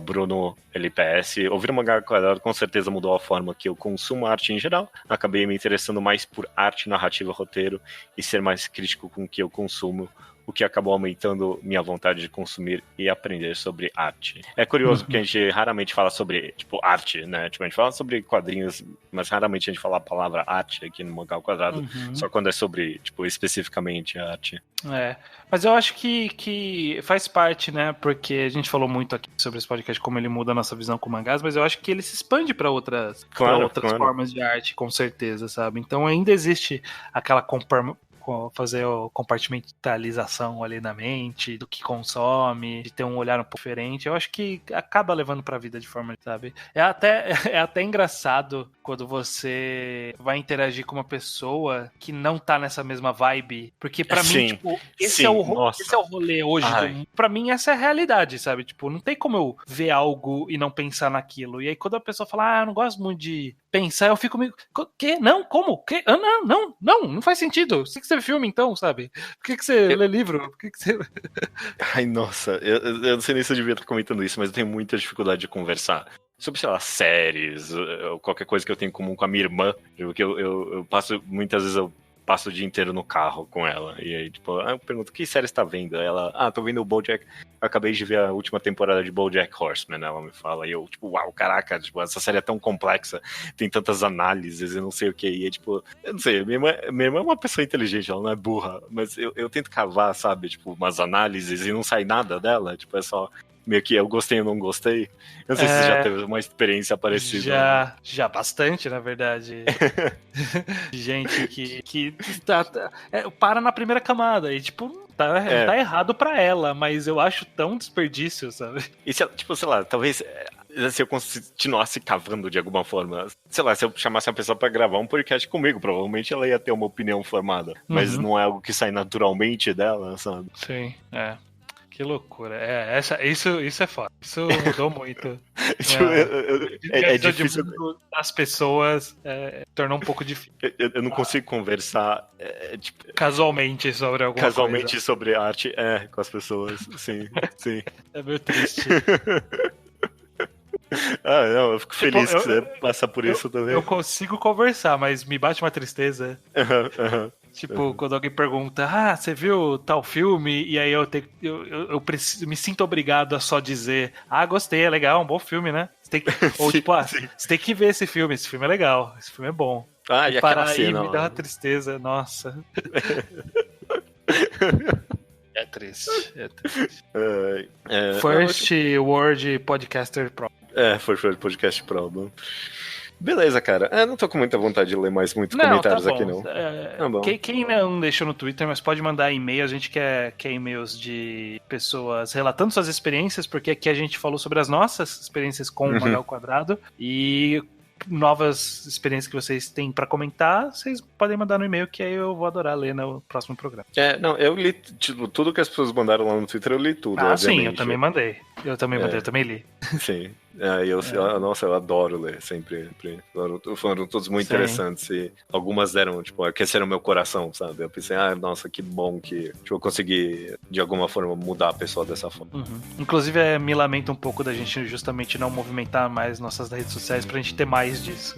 @BrunoLPS. Ouvir o Mangá ao Quadrado com certeza mudou a forma que eu consumo arte em geral. Acabei me interessando mais por arte, narrativa, roteiro e ser mais crítico com o que eu consumo, o que acabou aumentando minha vontade de consumir e aprender sobre arte. É curioso porque a gente raramente fala sobre, tipo, arte, né? Tipo, a gente fala sobre quadrinhos, mas raramente a gente fala a palavra arte aqui no Mangá ao Quadrado, só quando é sobre, tipo, especificamente a arte. Mas eu acho que faz parte, né? Porque a gente falou muito aqui sobre esse podcast, como ele muda a nossa visão com mangás, mas eu acho que ele se expande para outras formas de arte, com certeza, sabe? Então ainda existe aquela fazer a compartimentalização ali na mente, do que consome, de ter um olhar um pouco diferente. Eu acho que acaba levando pra vida de forma, sabe? É até engraçado quando você vai interagir com uma pessoa que não tá nessa mesma vibe, porque pra mim, tipo, esse é o rolê hoje. Pra mim, essa é a realidade, sabe? Tipo, não tem como eu ver algo e não pensar naquilo. E aí, quando a pessoa fala, eu não gosto muito de pensar, eu fico meio, que? Não? Como? Que? Não faz sentido. Por que você vê filme, então, sabe? Por que você lê livro? Por que você... Ai, nossa, eu não sei nem se eu devia estar comentando isso, mas eu tenho muita dificuldade de conversar sobre, sei lá, séries, ou qualquer coisa que eu tenho em comum com a minha irmã, porque eu passo, muitas vezes eu passo o dia inteiro no carro com ela, e aí, tipo, eu pergunto, que série você tá vendo? Ela, tô vendo o BoJack, acabei de ver a última temporada de BoJack Horseman, ela me fala, e eu, tipo, uau, caraca, tipo, essa série é tão complexa, tem tantas análises e não sei o que, e é, tipo, eu não sei, minha irmã é uma pessoa inteligente, ela não é burra, mas eu tento cavar, sabe, tipo, umas análises e não sai nada dela, tipo, é só... meio que eu gostei ou não gostei. Eu não sei se você já teve uma experiência parecida. Já bastante, na verdade. Gente que para na primeira camada e, tipo, tá errado pra ela, mas eu acho tão desperdício, sabe? E se, tipo, sei lá, talvez se eu continuasse cavando de alguma forma, sei lá, se eu chamasse a pessoa pra gravar um podcast comigo, provavelmente ela ia ter uma opinião formada, mas não é algo que sai naturalmente dela, sabe? Sim, Que loucura. Isso é foda. Isso mudou muito. É difícil. As pessoas tornou um pouco difícil. Eu não consigo conversar casualmente sobre alguma casualmente coisa. Sobre arte, com as pessoas. Sim. É meio triste. Não, eu fico feliz que você passa por isso também. Eu consigo conversar, mas me bate uma tristeza. Quando alguém pergunta, você viu tal filme? E aí eu me sinto obrigado a só dizer, gostei, é legal, um bom filme, né? Você tem que ver esse filme é legal, esse filme é bom. E aquela cena, me dá uma tristeza, nossa. É triste. First World Podcaster Pro. First World Podcast Pro. Beleza, cara. Não tô com muita vontade de ler mais muitos comentários aqui, não. Tá bom. Quem não deixou no Twitter, mas pode mandar e-mail. A gente quer e-mails de pessoas relatando suas experiências, porque aqui a gente falou sobre as nossas experiências com o Mangá ao Quadrado. E novas experiências que vocês têm pra comentar, vocês podem mandar no e-mail, que aí eu vou adorar ler no próximo programa. Eu li tudo que as pessoas mandaram lá no Twitter, eu li tudo, obviamente. Sim, eu também mandei. Eu também li. Sim. Nossa, eu adoro ler, sempre. Foram todos muito interessantes e algumas deram, aqueceram meu coração, sabe? Eu pensei, nossa, que bom que eu consegui, de alguma forma, mudar a pessoa dessa forma. Inclusive, me lamento um pouco da gente justamente não movimentar mais nossas redes sociais pra gente ter mais disso.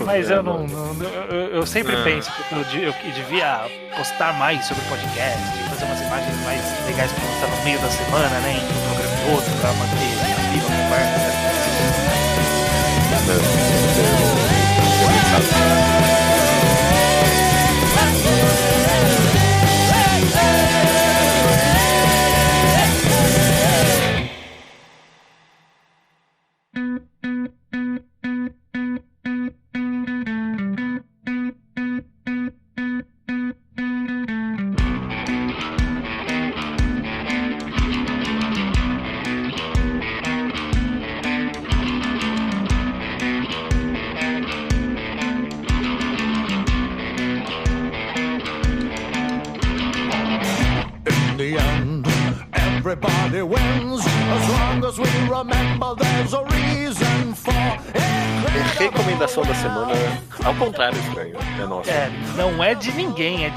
Mas eu sempre penso que eu devia postar mais sobre o podcast, fazer umas imagens mais legais pra postar no meio da semana, né? Entre um programa e outro, pra manter viva a conversa. Recomendação da semana, ao contrário, estranho. É nossa. Não é de ninguém, é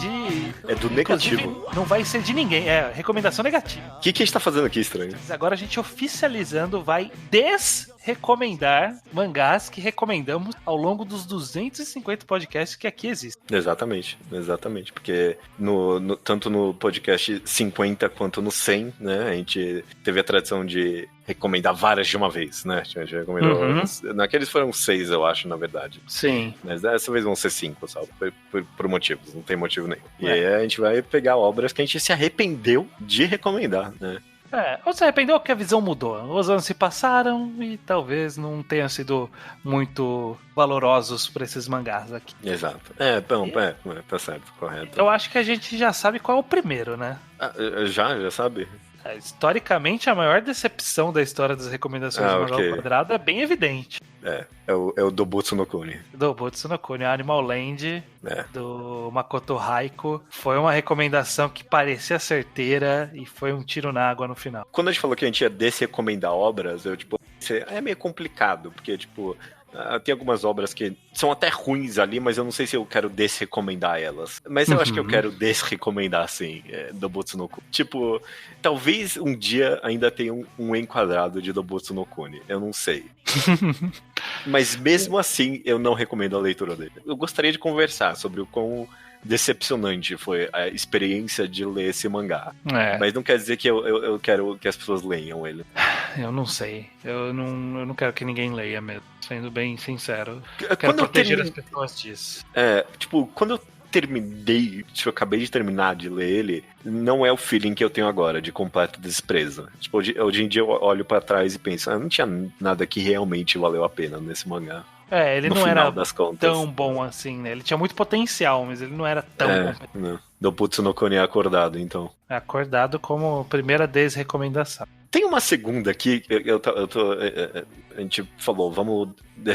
do negativo. Não vai ser de ninguém, recomendação negativa. O que a gente tá fazendo aqui, estranho? Agora a gente oficializando vai desrecomendar mangás que recomendamos ao longo dos 250 podcasts que aqui existem. Exatamente. Porque tanto no podcast 50 quanto no 100, né, a gente teve a tradição de recomendar várias de uma vez, né? A gente recomendou. Naqueles foram 6, eu acho, na verdade. Sim. Mas dessa vez vão ser 5, sabe? Por motivos, não tem motivo nenhum. E aí a gente vai pegar obras que a gente se arrependeu de recomendar, né? Ou se arrependeu que a visão mudou. Os anos se passaram e talvez não tenham sido muito valorosos para esses mangás aqui. Exato. Tá certo, correto. Eu acho que a gente já sabe qual é o primeiro, né? Já sabe? Historicamente, a maior decepção da história das recomendações de Mangá ao Quadrado é bem evidente. É o Dobutsu no Kuni. Dobutsu no Kuni, Animal Land, do Makoto Haiko. Foi uma recomendação que parecia certeira e foi um tiro na água no final. Quando a gente falou que a gente ia desrecomendar obras, eu, é meio complicado, porque, tem algumas obras que são até ruins ali, mas eu não sei se eu quero desrecomendar elas. Mas eu acho que eu quero desrecomendar, sim, Dobutsu no Kuni. Talvez um dia ainda tenha um enquadrado de Dobutsu no Kuni. Eu não sei. Mas mesmo assim, eu não recomendo a leitura dele. Eu gostaria de conversar sobre o quão decepcionante foi a experiência de ler esse mangá. Mas não quer dizer que eu quero que as pessoas leiam ele. Eu não sei. Eu não quero que ninguém leia mesmo. Sendo bem sincero. Eu quero proteger as pessoas disso. Quando eu terminei, eu acabei de terminar de ler ele, não é o feeling que eu tenho agora, de completo desprezo. Hoje em dia eu olho pra trás e penso, não tinha nada que realmente valeu a pena nesse mangá. Ele não era tão bom assim, né? Ele tinha muito potencial, mas ele não era tão bom. Dobutsu no Kuni é acordado, então. É acordado como primeira desrecomendação. Tem uma segunda aqui, a gente falou, vamos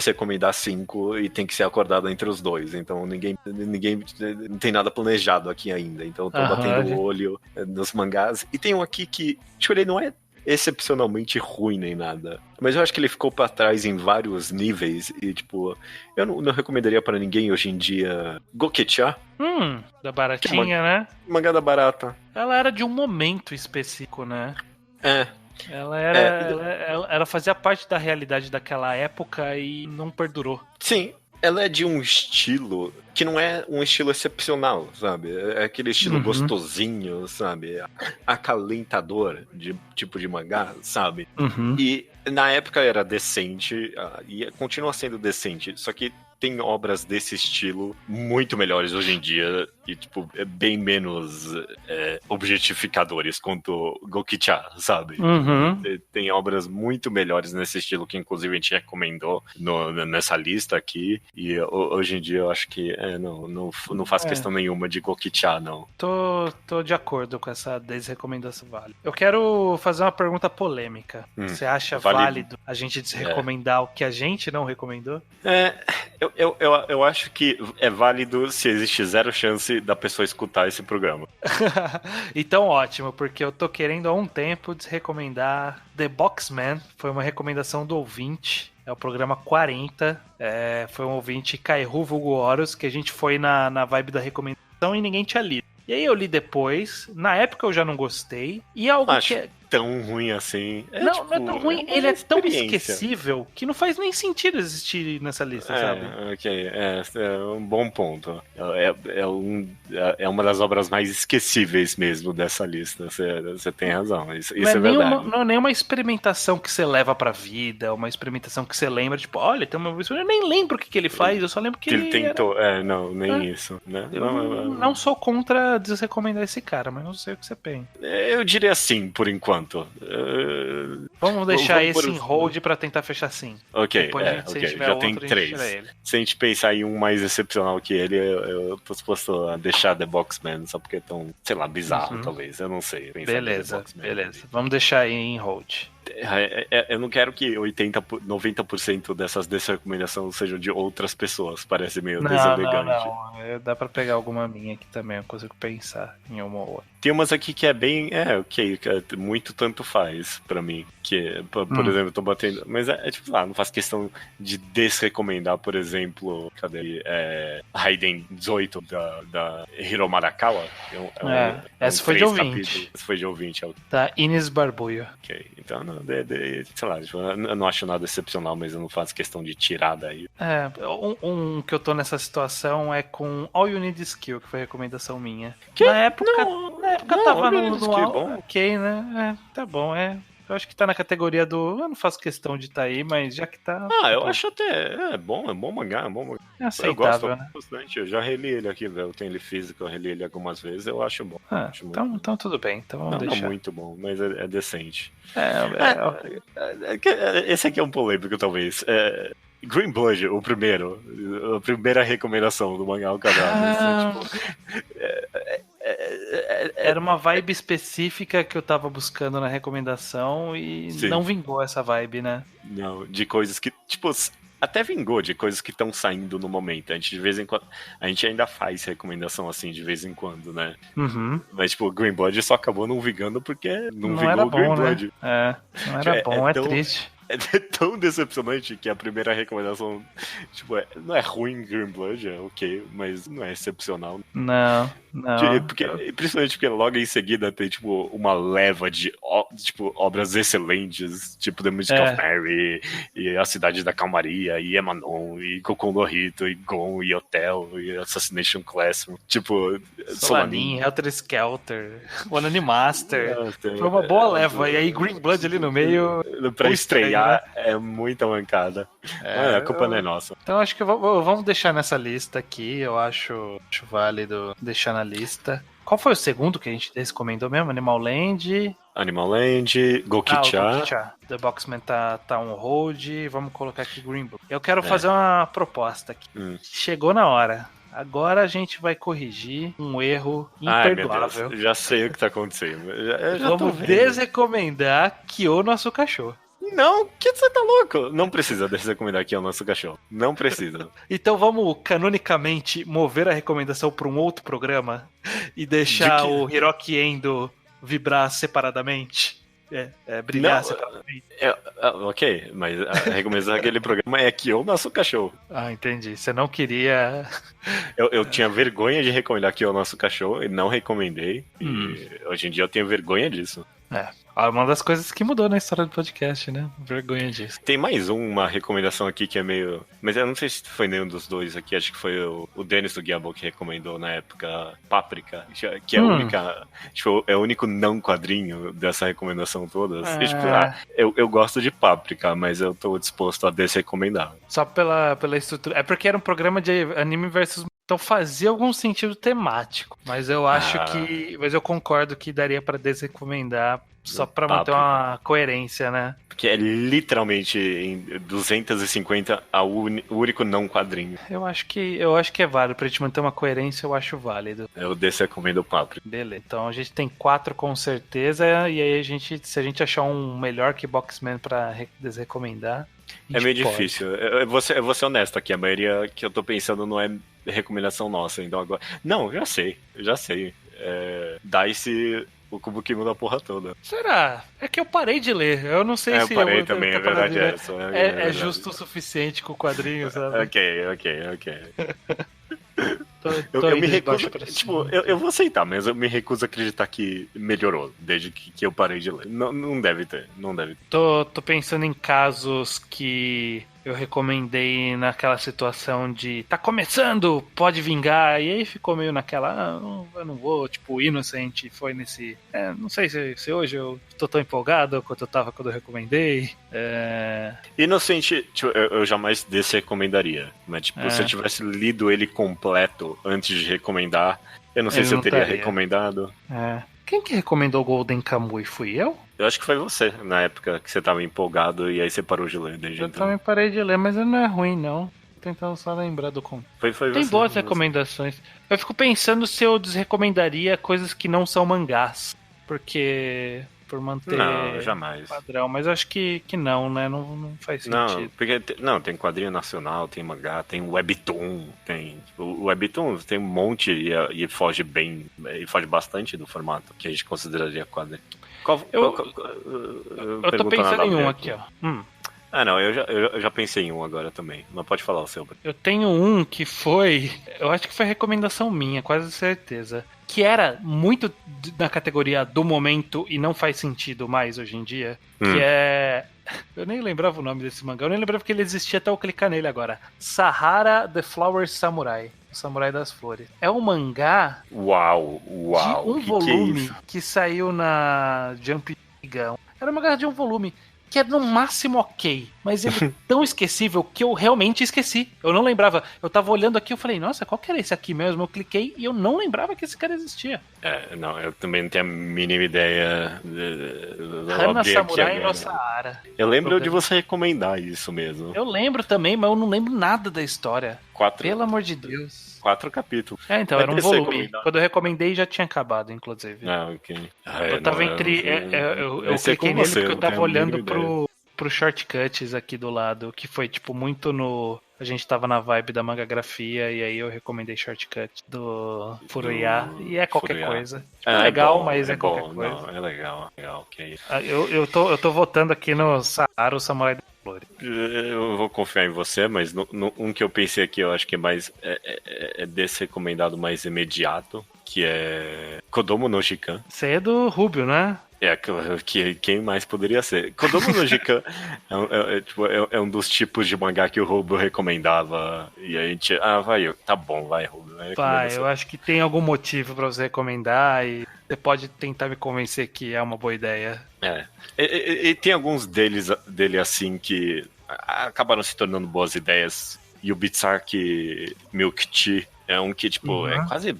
recomendar 5 e tem que ser acordado entre os dois. Então ninguém não tem nada planejado aqui ainda. Então eu tô batendo o olho nos mangás. E tem um aqui que, tipo, ele não é excepcionalmente ruim nem nada. Mas eu acho que ele ficou pra trás em vários níveis e, tipo, eu não recomendaria pra ninguém hoje em dia Gokecha. Da baratinha, né? Mangá da barata. Ela era de um momento específico, né? É. Ela fazia parte da realidade daquela época e não perdurou. Sim. Ela é de um estilo que não é um estilo excepcional, sabe? É aquele estilo gostosinho, sabe? Acalentador, de tipo de mangá, sabe? E na época era decente, e continua sendo decente, só que tem obras desse estilo muito melhores hoje em dia e, tipo, bem menos objetificadores quanto Gokicha, sabe? Tem obras muito melhores nesse estilo que, inclusive, a gente recomendou nessa lista aqui. E hoje em dia eu acho que não faz questão nenhuma de Gokicha, não. Tô de acordo com essa desrecomendação válida. Eu quero fazer uma pergunta polêmica. Você acha válido a gente desrecomendar o que a gente não recomendou? Eu acho que é válido se existe zero chance da pessoa escutar esse programa. Então ótimo, porque eu tô querendo há um tempo desrecomendar The Boxman. Foi uma recomendação do ouvinte. É o programa 40. Foi um ouvinte, Kairu Vulgo Horus, que a gente foi na vibe da recomendação e ninguém tinha lido. E aí eu li depois. Na época eu já não gostei. E algo acho que tão ruim assim. Não é tão ruim. Ele é tão esquecível que não faz nem sentido existir nessa lista, sabe? Ok. É um bom ponto. É uma das obras mais esquecíveis mesmo dessa lista. Você tem razão. Isso é verdade. Não é nenhuma experimentação que você leva pra vida, uma experimentação que você lembra, tipo, olha, tem uma eu nem lembro o que ele faz, eu só lembro que ele tentou. Nem isso, né? Eu não sou contra desrecomendar esse cara, mas não sei o que você pensa. Eu diria sim, por enquanto. Vamos deixar esse em hold pra tentar fechar sim. Ok, já tem 3. Se a gente pensar em um mais excepcional que ele, eu tô disposto a deixar The Boxman, só porque é tão, sei lá, bizarro, talvez. Eu não sei. Beleza. Vamos deixar aí em hold. Eu não quero que 90% dessas desrecomendações sejam de outras pessoas. Parece meio deselegante. Não. Dá pra pegar alguma minha aqui também. Eu consigo pensar em uma ou outra. Tem umas aqui que é bem... ok. Muito tanto faz pra mim. Que, por exemplo, eu tô batendo... Mas tipo, não faço questão de desrecomendar, por exemplo... Cadê? Raiden 18 da Hiro Marakawa. Essa foi de ouvinte. Essa foi de ouvinte. Da Ines Barbuio. Ok. Então, sei lá, eu não acho nada excepcional, mas eu não faço questão de tirar daí. Um que eu tô nessa situação é com All You Need Is Kill, que foi recomendação minha. Na época tava no bom. Ok, né? Tá bom, Eu acho que tá na categoria do... Eu não faço questão de tá aí, mas já que tá... eu acho até... É bom mangá, É aceitável, eu gosto bastante. Eu já reli ele aqui, velho. Eu tenho ele físico, eu reli ele algumas vezes. Eu acho bom. Então tudo bem. Então vamos deixar. Não muito bom, mas é decente. Esse aqui é um polêmico, talvez. Green Blood, o primeiro. A primeira recomendação do mangá ao canal. Era uma vibe específica que eu tava buscando na recomendação e não vingou essa vibe, né? Não, de coisas que, tipo, até vingou de coisas que estão saindo no momento. A gente, de vez em quando, a gente ainda faz recomendação assim, de vez em quando, né? Mas, tipo, Green Blood só acabou não vingando porque não vingou o Green Blood. Né? Não era bom, triste. É tão decepcionante que a primeira recomendação, tipo, não é ruim Green Blood, é ok, mas não é excepcional. Não. Principalmente porque logo em seguida tem, tipo, uma leva de tipo, obras excelentes, tipo The Music of Mary, e A Cidade da Calmaria, e Emanon, e Goku no Hito, e Gon, e Hotel, e Assassination Classroom, tipo... Solanin, Helter Skelter, One Master. Foi uma boa leva, e aí Green Blood ali no meio... Pra estrear, é muita mancada. A culpa não é nossa. Então acho que vamos deixar nessa lista aqui. Eu acho válido deixar na lista. Qual foi o segundo que a gente recomendou mesmo? Animal Land, Gokicha. The Boxman tá on hold. Vamos colocar aqui Green Blood. Eu quero fazer uma proposta aqui. Chegou na hora Agora a gente vai corrigir um erro imperdoável. Ai, meu Deus, já sei o que tá acontecendo. Vamos desrecomendar Kyo no Nosso Cachorro. Não, que você tá louco? Não precisa desrecomendar Kyo no Nosso Cachorro. Não precisa. Então vamos, canonicamente, mover a recomendação para um outro programa e deixar o Hiroki Endo vibrar separadamente? Brilhar separadamente? Ok, mas a recomendação daquele programa é Kyo no Nosso Cachorro. Ah, entendi. Você não queria... Eu tinha vergonha de recomendar Kyo no Nosso Cachorro e não recomendei. E hoje em dia eu tenho vergonha disso. Uma das coisas que mudou na história do podcast, né? Vergonha disso. Tem mais uma recomendação aqui que é meio... Mas eu não sei se foi nenhum dos dois aqui. Acho que foi o Denis do Guiabo que recomendou na época Páprica. Que é a única... Tipo, é o único não quadrinho dessa recomendação toda. E, tipo, eu gosto de Páprica, mas eu tô disposto a desrecomendar. Só pela estrutura... É porque era um programa de anime versus... Então fazia algum sentido temático. Mas eu acho que... Mas eu concordo que daria pra desrecomendar só pra manter uma coerência, né? Porque é literalmente em 250 o único não quadrinho. Eu acho que é válido. Pra gente manter uma coerência, eu acho válido. Eu desrecomendo o Páprica. Beleza. Então a gente tem 4 com certeza. E aí se a gente achar um melhor que Boxman pra desrecomendar... É meio difícil. Eu vou ser honesto aqui. A maioria que eu tô pensando não é recomendação nossa. Então agora... Não, já sei. Dice... O Kubuki muda a porra toda. Será? É que eu parei de ler. Eu não sei se... Eu parei também, é verdade essa. É justo o suficiente com o quadrinho, sabe? Ok. Eu me recuso... Tipo, eu vou aceitar, mas eu me recuso a acreditar que melhorou desde que eu parei de ler. Não deve ter. Tô pensando em casos que... eu recomendei naquela situação de tá começando, pode vingar, e aí ficou meio naquela, eu não vou, tipo, Innocent foi nesse, não sei se hoje eu tô tão empolgado quanto eu tava quando eu recomendei. Innocent, tipo, eu jamais desrecomendaria, mas tipo, se eu tivesse lido ele completo antes de recomendar, eu não sei se eu teria recomendado. Quem que recomendou Golden Kamuy? Fui eu? Eu acho que foi você, na época que você tava empolgado e aí você parou de ler desde então. Eu também parei de ler, mas não é ruim, não. Tô tentando só lembrar do conto. Tem boas recomendações. Eu fico pensando se eu desrecomendaria coisas que não são mangás. Porque... por manter jamais. Padrão, mas eu acho que não, né? Não faz sentido. Tem quadrinho nacional, tem mangá, tem webtoon, o webtoon tem um monte e foge bem, e foge bastante do formato que a gente consideraria quadrinho. Eu tô pensando em um aqui, ó. Eu já pensei em um agora também. Mas pode falar o seu. Eu tenho um que foi... eu acho que foi recomendação minha, quase certeza. Que era muito na categoria do momento e não faz sentido mais hoje em dia. Que é... eu nem lembrava o nome desse mangá. Eu nem lembrava que ele existia até eu clicar nele agora. Sahara The Flower Samurai. O Samurai das Flores. É um mangá... Uau! De um volume que saiu na Jump Giga. Era um mangá de um volume que é no máximo ok, mas ele é tão esquecível que eu realmente esqueci. Eu não lembrava. Eu tava olhando aqui e eu falei, nossa, qual que era esse aqui mesmo? Eu cliquei e eu não lembrava que esse cara existia. Eu também não tenho a mínima ideia. Hana Samurai no Sahara. Eu lembro de você recomendar isso mesmo. Eu lembro também, mas eu não lembro nada da história. Pelo amor de Deus. 4 capítulos. Então, era um volume. Quando eu recomendei, já tinha acabado, inclusive. Ok. Eu tava entre... eu cliquei nele porque eu tava olhando pro shortcuts aqui do lado, que foi, tipo, muito no... A gente tava na vibe da mangagrafia, e aí eu recomendei shortcut do Furuya, e é qualquer coisa. É legal, mas é qualquer coisa. Não, é legal, ok. Eu tô votando aqui no Sahara, o Samurai da Flores. Eu vou confiar em você, mas um que eu pensei aqui, eu acho que é mais... É desse recomendado mais imediato, que é Kodomo no Shikan. Você é do Rubio, né? Quem mais poderia ser? Kodomo no Shikan é um dos tipos de mangá que o Rubio recomendava. E a gente... tá bom, vai, Rubio. Eu acho que tem algum motivo pra você recomendar e você pode tentar me convencer que é uma boa ideia. E tem alguns dele assim que acabaram se tornando boas ideias. E o Bitsuki Milk Tea É um que, tipo, é quase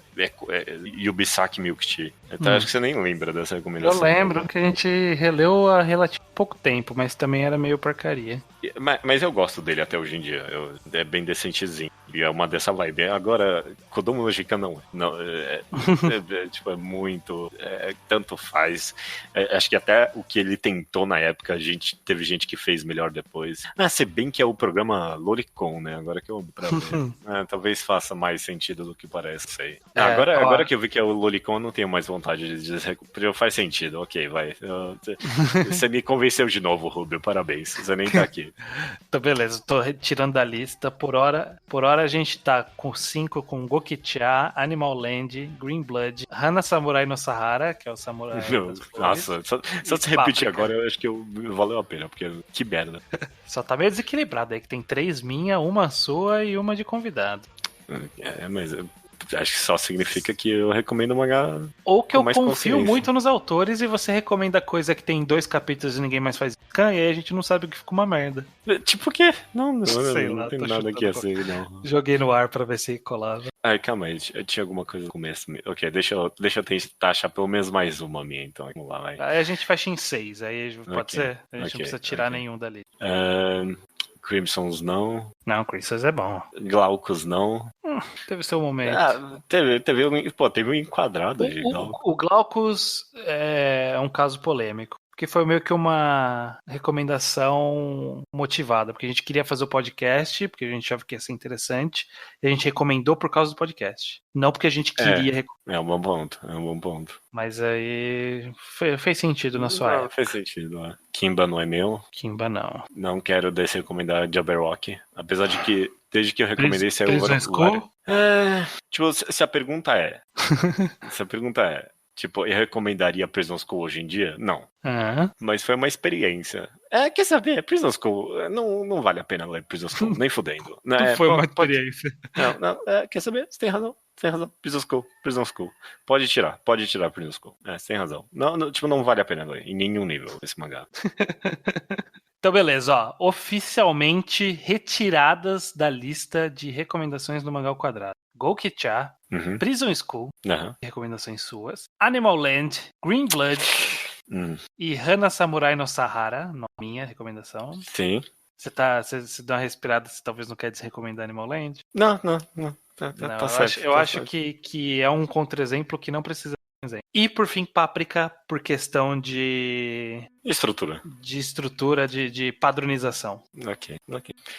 Yubisaki Milk Tea. Então acho que você nem lembra dessa recomendação. Eu lembro que a gente releu há relativamente pouco tempo, mas também era meio porcaria. Mas eu gosto dele até hoje em dia. É bem decentezinho. E é uma dessa vibe. Agora, Kodomo no Jikan não é. Tipo, é muito... tanto faz. Acho que até o que ele tentou na época, teve gente que fez melhor depois. Se bem que é o programa Loricon, né? Agora que eu pra ver. Talvez faça mais sentido do que parece, sei. Agora que eu vi que é o Loricon, eu não tenho mais vontade de dizer. Faz sentido, ok, vai. Você me convenceu de novo, Rubio. Parabéns. Você nem tá aqui. Então, beleza. Tô retirando da lista. Por hora a gente tá com 5 com Gokicha, Animal Land, Green Blood, Hana Samurai no Sahara, que é o Samurai. Nossa, só se repetir agora, eu acho que valeu a pena, porque que merda. Só tá meio desequilibrado aí, que tem 3 minha, uma sua e uma de convidado. Mas acho que só significa que eu recomendo mangá. Ou que eu confio muito nos autores e você recomenda coisa que tem 2 capítulos e ninguém mais faz scan, e aí a gente não sabe o que fica uma merda. Tipo o quê? Não sei lá, não tem nada aqui assim, não. Joguei no ar pra ver se colava. Calma aí, eu tinha alguma coisa no começo. Ok, deixa eu tentar achar pelo menos mais uma minha, então. Vamos lá, vai. Aí a gente fecha em 6, aí pode ser? A gente não precisa tirar nenhum dali. Crimsons não. Não, Crimsons é bom. Glaucus não. Teve seu momento. Teve um enquadrado de Glaucus. O Glaucus é um caso polêmico. Porque foi meio que uma recomendação motivada. Porque a gente queria fazer o podcast, porque a gente achava que ia ser interessante. E a gente recomendou por causa do podcast. Não porque a gente queria recomendar. É um bom ponto. Mas aí fez sentido na sua época. Fez sentido, Kimba não é meu. Kimba não. Não quero desrecomendar Jabberwock. Apesar de que, desde que eu recomendei, saiu o tipo, se a pergunta é... Tipo, eu recomendaria Prison School hoje em dia? Não. Mas foi uma experiência. Quer saber? Prison School, não vale a pena ler Prison School, nem fudendo. Foi uma experiência. Não, quer saber? Você tem razão. Prison School. Pode tirar Prison School. Você tem razão. Não vale a pena ler em nenhum nível esse mangá. Então, beleza, oficialmente retiradas da lista de recomendações do Mangá ao Quadrado. Gokicha, Prison School, recomendações suas, Animal Land, Green Blood e Hana Samurai no Sahara, minha recomendação. Sim. Você dá uma respirada, você talvez não quer desrecomendar Animal Land? Não. Tá certo. Eu acho que é um contra-exemplo que não precisa. E por fim, Páprica, por questão de estrutura. De padronização. Ok.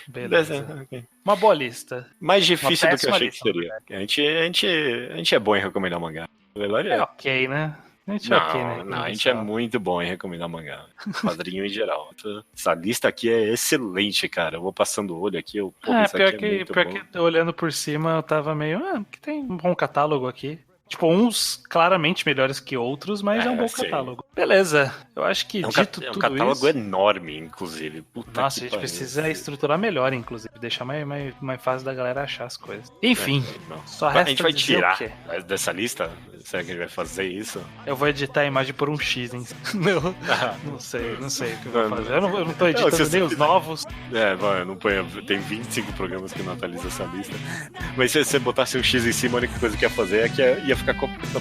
Beleza. Okay. Uma boa lista. Mais difícil do que eu achei que seria. A gente é bom em recomendar mangá. É ok, né? A gente é muito bom em recomendar mangá. Quadrinho em geral. Essa lista aqui é excelente, cara. Eu vou passando o olho aqui. Pior que olhando por cima eu tava meio. Que tem um bom catálogo aqui. Tipo, uns claramente melhores que outros, mas é um bom catálogo. Beleza, eu acho que dito tudo isso... É um catálogo enorme, inclusive. Nossa, a gente precisa estruturar melhor, inclusive. Deixar mais fácil da galera achar as coisas. Enfim, só resta a gente vai tirar o quê? dessa lista? Será que a gente vai fazer isso? Eu vou editar a imagem por um X, hein? Não sei o que eu vou fazer. Eu não tô editando nem os novos. Eu não ponho... Tem 25 programas que não atualizam essa lista. Mas se você botasse um X em cima, a única coisa que ia fazer é que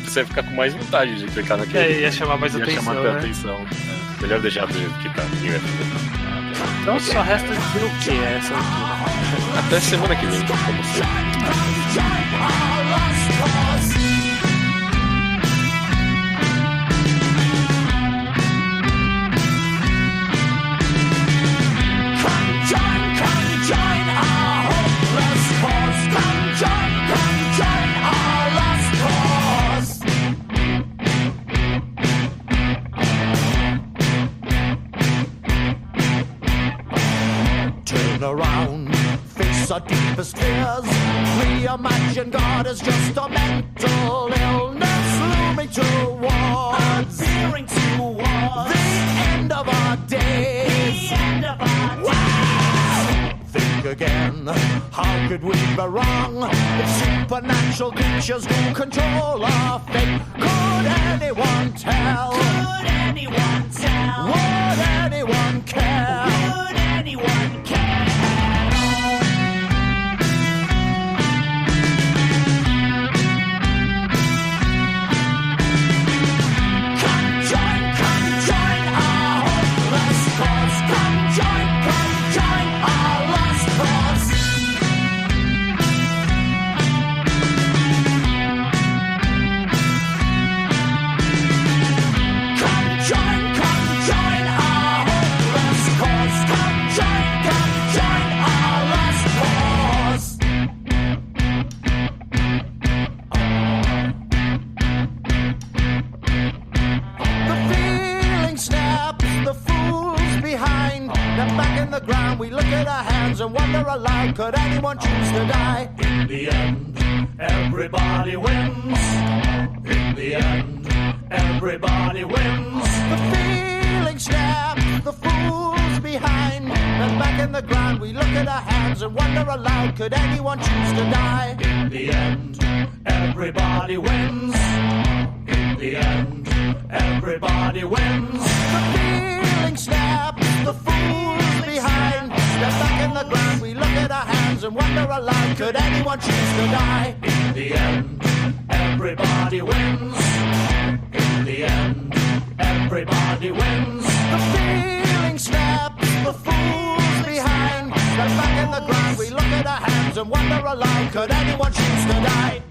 você ia ficar com mais vontade de clicar naquele. Ia chamar mais atenção. Melhor deixar do jeito que tá. Então só resta dizer o que é essa altura. Até semana que vem, como sempre. Around, face our deepest fears. We imagine God is just a mental illness looming towards the end of our days. Think again, how could we be wrong? It's supernatural creatures who control our fate. Could anyone tell? Would anyone care? hands and wonder aloud, could anyone choose to die? In the end, everybody wins. In the end, everybody wins. The feeling snaps, the fools behind. Then back in the ground we look at our hands and wonder aloud, could anyone choose to die? In the end, everybody wins. In the end, everybody wins. The feeling snaps, the fools behind. Then back in the ground we look at our hands and wonder aloud, could anyone choose to die? In the end, everybody wins. In the end, everybody wins. The feeling snaps, the fools behind. Then back in the ground we look at our hands and wonder aloud, could anyone choose to die?